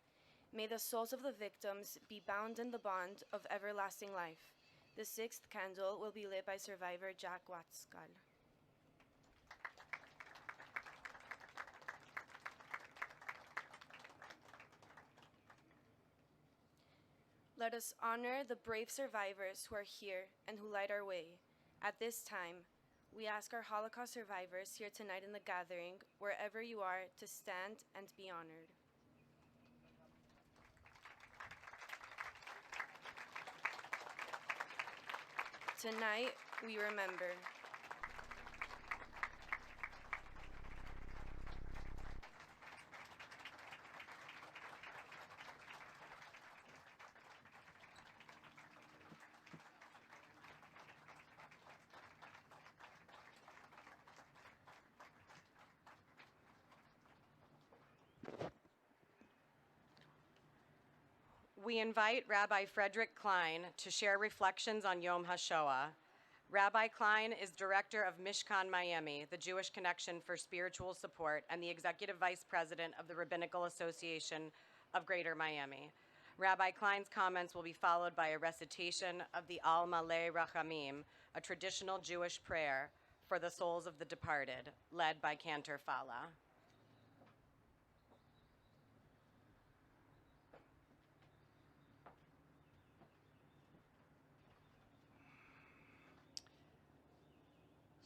O: May the souls of the victims be bound in the bond of everlasting life. The sixth candle will be lit by survivor Jack Watskal. Let us honor the brave survivors who are here and who light our way. At this time, we ask our Holocaust survivors here tonight in the gathering, wherever you are, to stand and be honored. Tonight, we remember.
A: We invite Rabbi Frederick Klein to share reflections on Yom HaShoah. Rabbi Klein is director of Mishkan Miami, the Jewish Connection for Spiritual Support, and the executive vice president of the Rabbinical Association of Greater Miami. Rabbi Klein's comments will be followed by a recitation of the Al Malei Rachamim, a traditional Jewish prayer for the souls of the departed, led by Cantor Fala.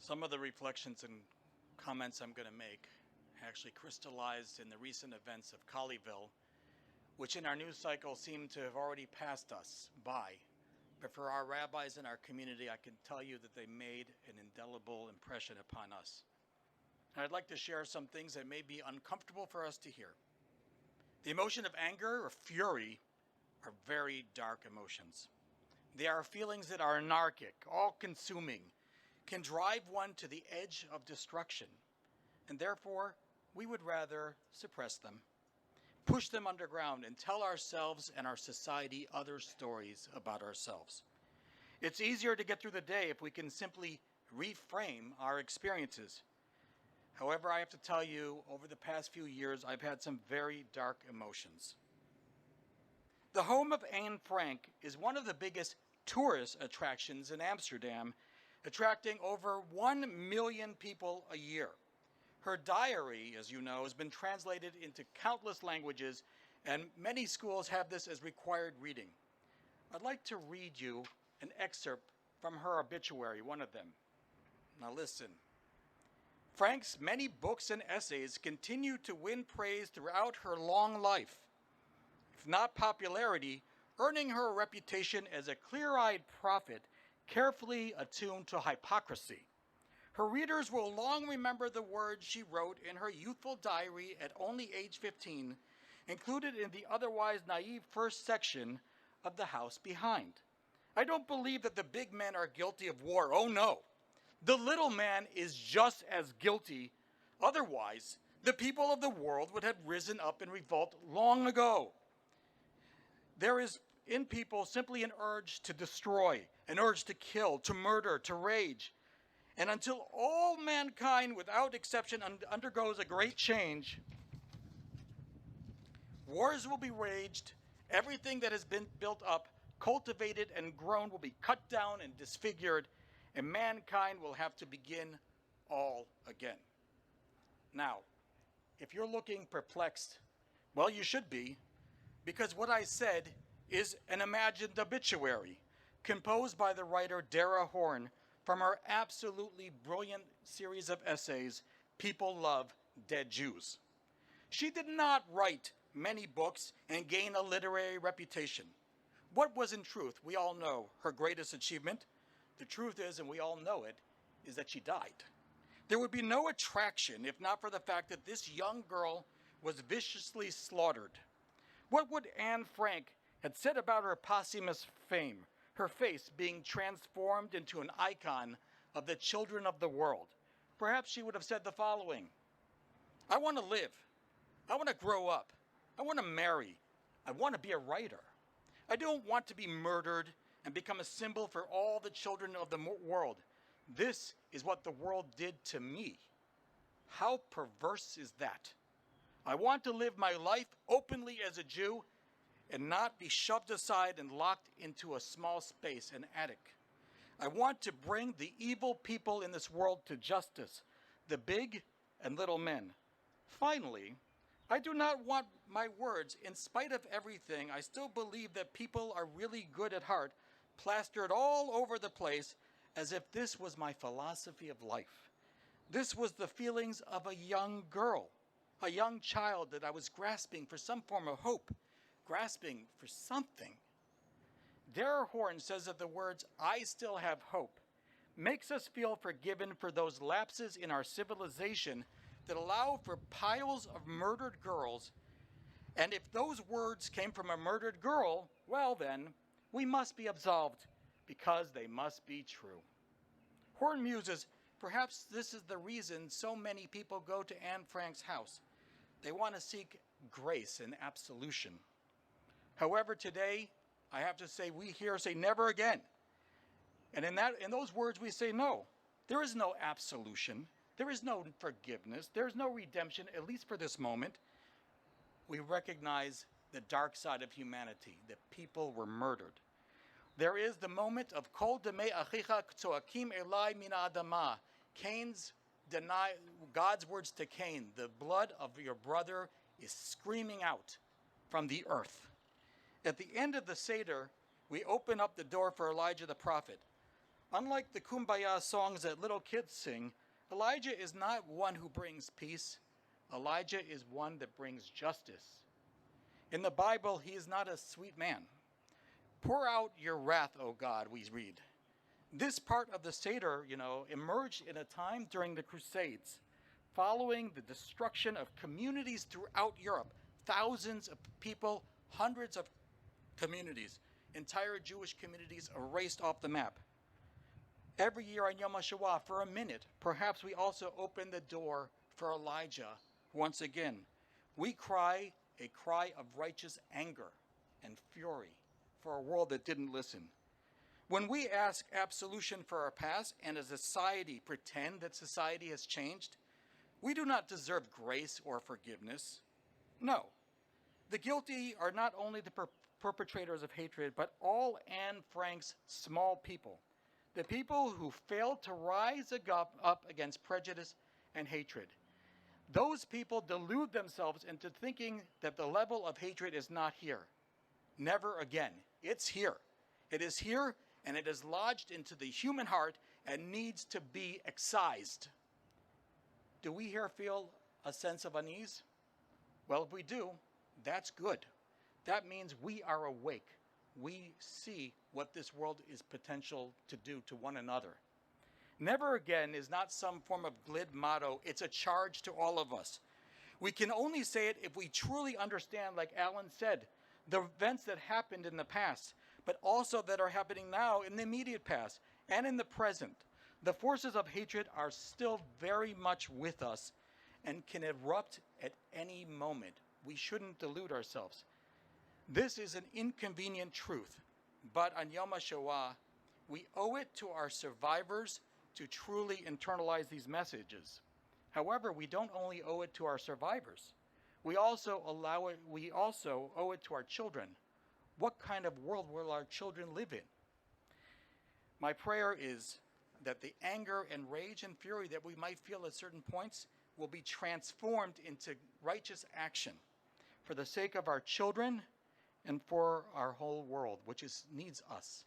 P: Some of the reflections and comments I'm going to make actually crystallized in the recent events of Colleyville, which in our news cycle seem to have already passed us by. But for our rabbis in our community, I can tell you that they made an indelible impression upon us. And I'd like to share some things that may be uncomfortable for us to hear. The emotion of anger or fury are very dark emotions. They are feelings that are anarchic, all-consuming, can drive one to the edge of destruction, and therefore we would rather suppress them, push them underground, and tell ourselves and our society other stories about ourselves. It's easier to get through the day if we can simply reframe our experiences. However, I have to tell you, over the past few years, I've had some very dark emotions. The home of Anne Frank is one of the biggest tourist attractions in Amsterdam, attracting over 1 million people a year. Her diary, as you know, has been translated into countless languages, and many schools have this as required reading. I'd like to read you an excerpt from her obituary, one of them. Now listen. Frank's many books and essays continue to win praise throughout her long life. If not popularity, earning her a reputation as a clear-eyed prophet carefully attuned to hypocrisy. Her readers will long remember the words she wrote in her youthful diary at only age 15, included in the otherwise naive first section of The House Behind. I don't believe that the big men are guilty of war. Oh no. The little man is just as guilty. Otherwise, the people of the world would have risen up in revolt long ago. There is in people simply an urge to destroy, an urge to kill, to murder, to rage. And until all mankind, without exception, undergoes a great change, wars will be waged, everything that has been built up, cultivated, and grown will be cut down and disfigured, and mankind will have to begin all again. Now, if you're looking perplexed, well, you should be, because what I said is an imagined obituary composed by the writer Dara Horn from her absolutely brilliant series of essays, People Love Dead Jews. She did not write many books and gain a literary reputation. What was in truth, we all know, her greatest achievement? The truth is, and we all know it, is that she died. There would be no attraction if not for the fact that this young girl was viciously slaughtered. What would Anne Frank have said about her posthumous fame, her face being transformed into an icon of the children of the world? Perhaps she would have said the following: I want to live. I want to grow up. I want to marry. I want to be a writer. I don't want to be murdered and become a symbol for all the children of the world. This is what the world did to me. How perverse is that? I want to live my life openly as a Jew and not be shoved aside and locked into a small space, an attic. I want to bring the evil people in this world to justice, the big and little men. Finally, I do not want my words, in spite of everything, I still believe that people are really good at heart, plastered all over the place as if this was my philosophy of life. This was the feelings of a young girl, a young child, that I was grasping for some form of hope, grasping for something. Dara Horn says that the words, I still have hope, makes us feel forgiven for those lapses in our civilization that allow for piles of murdered girls. And if those words came from a murdered girl, well then, we must be absolved because they must be true. Horn muses, perhaps this is the reason so many people go to Anne Frank's house. They want to seek grace and absolution. However, today, I have to say, we here say never again. And in those words, we say no. There is no absolution. There is no forgiveness. There is no redemption, at least for this moment. We recognize the dark side of humanity, that people were murdered. There is the moment of Kol Demei Achicha Tzoakim Elai Min Adama. God's words to Cain, the blood of your brother is screaming out from the earth. At the end of the Seder, we open up the door for Elijah the prophet. Unlike the Kumbaya songs that little kids sing, Elijah is not one who brings peace. Elijah is one that brings justice. In the Bible, he is not a sweet man. Pour out your wrath, O God, we read. This part of the Seder, emerged in a time during the Crusades, following the destruction of communities throughout Europe. Thousands of people, hundreds of communities, entire Jewish communities erased off the map. Every year on Yom HaShoah, for a minute, perhaps we also open the door for Elijah once again. We cry a cry of righteous anger and fury for a world that didn't listen. When we ask absolution for our past and as a society pretend that society has changed, we do not deserve grace or forgiveness. No. The guilty are not only the perpetrators of hatred, but all Anne Frank's small people, the people who failed to rise up against prejudice and hatred. Those people delude themselves into thinking that the level of hatred is not here. Never again. It's here. It is here, and it is lodged into the human heart and needs to be excised. Do we here feel a sense of unease? Well, if we do, that's good. That means we are awake. We see what this world is potential to do to one another. Never again is not some form of glib motto. It's a charge to all of us. We can only say it if we truly understand, like Alan said, the events that happened in the past, but also that are happening now in the immediate past and in the present. The forces of hatred are still very much with us and can erupt at any moment. We shouldn't delude ourselves. This is an inconvenient truth, but on Yom HaShoah, we owe it to our survivors to truly internalize these messages. However, we don't only owe it to our survivors. We also owe it to our children. What kind of world will our children live in? My prayer is that the anger and rage and fury that we might feel at certain points will be transformed into righteous action for the sake of our children and for our whole world, which needs us.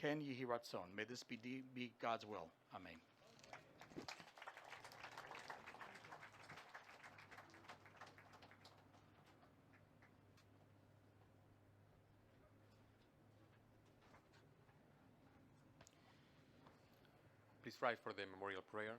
P: Ken Yehi Ratzon. May this be God's will. Amen.
H: Please rise for the memorial prayer.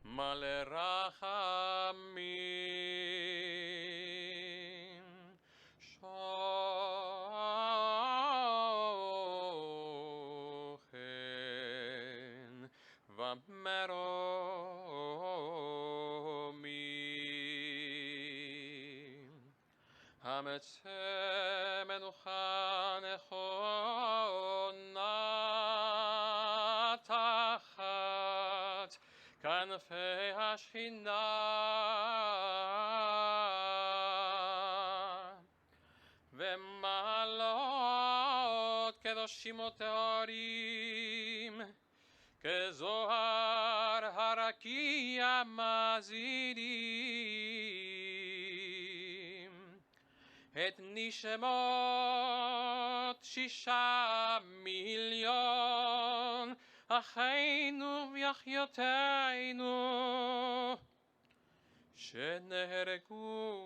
H: מלא רחמים, שוכן ומרומים, המצא מנוחה נכונה תחת כנפי השכינה, ומעלות קדושים וטהורים, כזוהר הרקיע מזינים, את נשמות 6,000,000 אחינו ואחיותינו שנהרגו,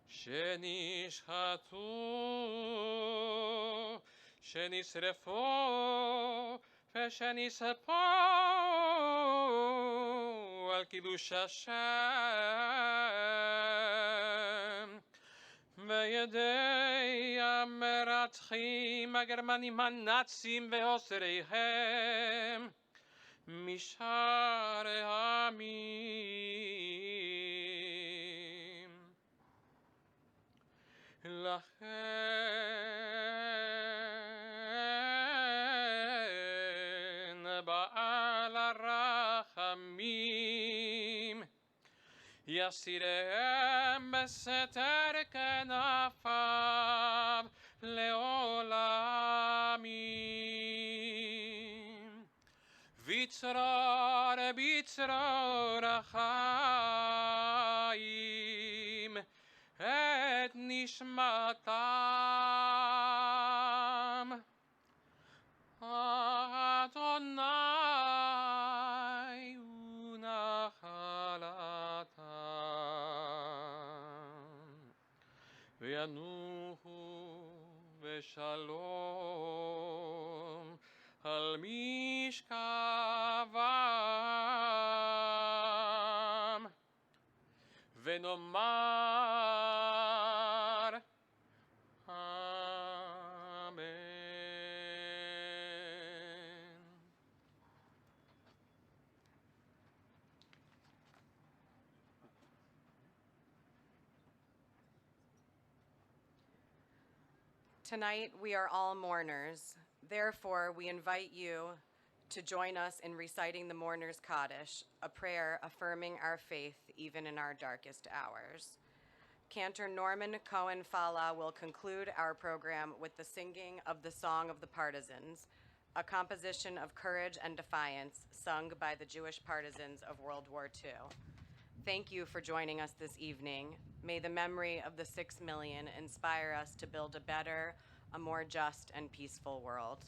H: שנשחטו, שנשרפו ושנספו על קידוש השם וידי המרצחים הגרמנים הנאצים ואוסריהם משאר העמים. לכן בעל הרחמים יסירם בסתר כנפיו לעולמים, בצרור בצרור החיים את נשמתם. אדוני הוא נחלתם, וינוחו בשלום על משכבם, ונאמר אמן.
A: Tonight, we are all mourners. Therefore, we invite you to join us in reciting the Mourner's Kaddish, a prayer affirming our faith even in our darkest hours. Cantor Norman Cohen Fala will conclude our program with the singing of the Song of the Partisans, a composition of courage and defiance sung by the Jewish partisans of World War II. Thank you for joining us this evening. May the memory of the 6 million inspire us to build a better, a more just and peaceful world.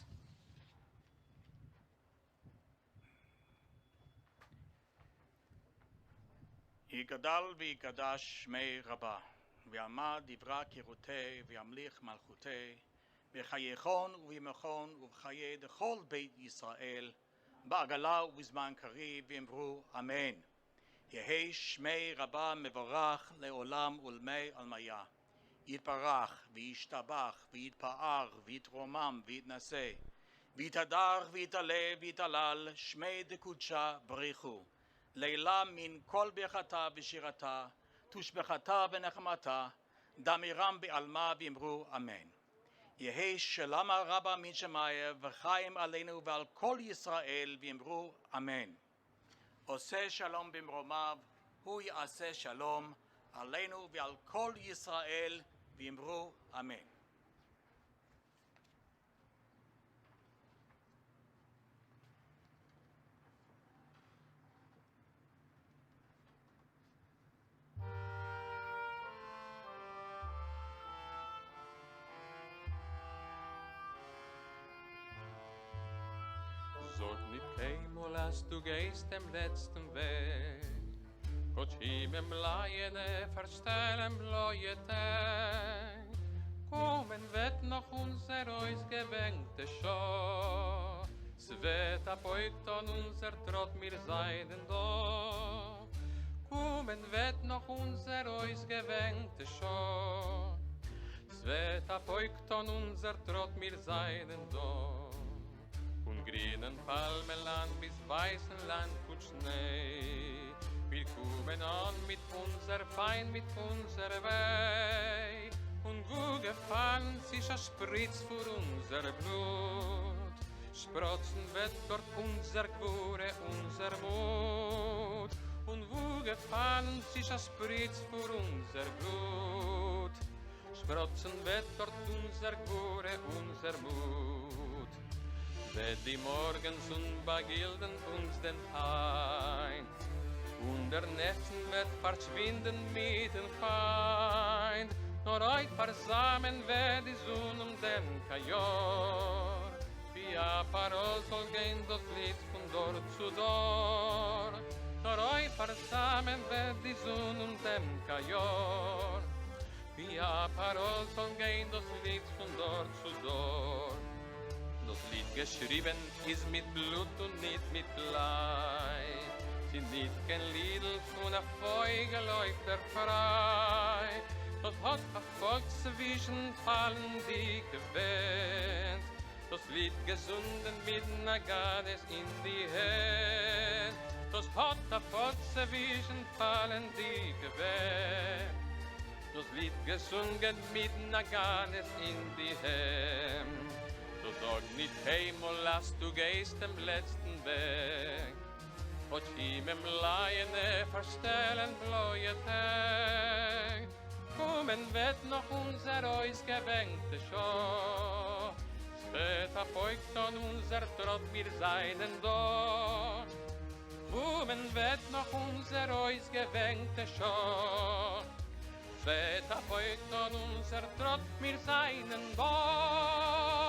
P: יגדל ויגדש שמי רבה, ויעמד דברה קירותי, וימליך מלכותי, בחייכון ובימכון ובחיי דכל בית ישראל, בעגלה ובזמן קריב, ואמרו אמן. יהי שמי רבה מבורך לעולם ולמי עלמיה. יתברך וישתבח ויתפאר ויתרומם ויתנשא, ויתהדר ויתעלה ויתהלל, שמי דקודשה בריחו. לילה מן כל ברכתה ושירתה, תושבחתה ונחמתה, דמירם בעלמה ואמרו אמן. יהי שלום הרבה משמיים וחיים עלינו ועל כל ישראל ואמרו אמן. עושה שלום במרומיו, הוא יעשה שלום עלינו ועל כל ישראל ואמרו אמן.
H: Sorg nicht keinmal, als du gehst dem letzten Weg. Gott ihm im Leiene verstellen bleue Tag. Kommen wird noch unser Eus gewängte Schau. Es wird abbeugt an unser Trott mir seinen da. Kommen wird noch unser Eus gewängte Schau. Es wird abbeugt an unser Trott mir seinen da. Von grünen Palmenland bis weißen Land und Schnee. Wir kommen an mit unser Feind, mit unser Weg. Und wo gefallen sich ein Spritz für unser Blut. Sprotzen wird dort unser Gwure, unser Mut. Und wo gefallen sich ein Spritz für unser Blut. Sprotzen wird dort unser Gwure, unser Mut. Wird die Morgensonne begilden uns den Feind. Und der Netzen wird verschwinden mit dem Feind. Nur euch versammeln wird die Sonne den Kajor. Wie a Parol soll gehen das Lied von dort zu dort. Nur euch versammeln wird die Sonne den Kajor. Wie a Parol soll gehen das Lied von dort zu dort. Das Lied geschrieben ist mit Blut und nicht mit Leid. Sie nicht kein Lied von a Vogel läuft frei. Das hat a Volk zwischen fallen die gewähnt. Das Lied gesunden mit Nagades in die Hand. Das hat a Volk zwischen fallen die gewähnt. Das Lied gesungen mit Nagades in die Hand. So sag nicht heimol, lass du gehst dem letzten Weg. Und ihm im Leiene verstellen bleue Tag. Kommen wird noch unser Eus gewängte Schau. Es wird abbeugt an unser Trott, wir seinen da. Kommen wird noch unser Eus gewängte Schau. Es wird abbeugt an unser Trott, wir seinen da.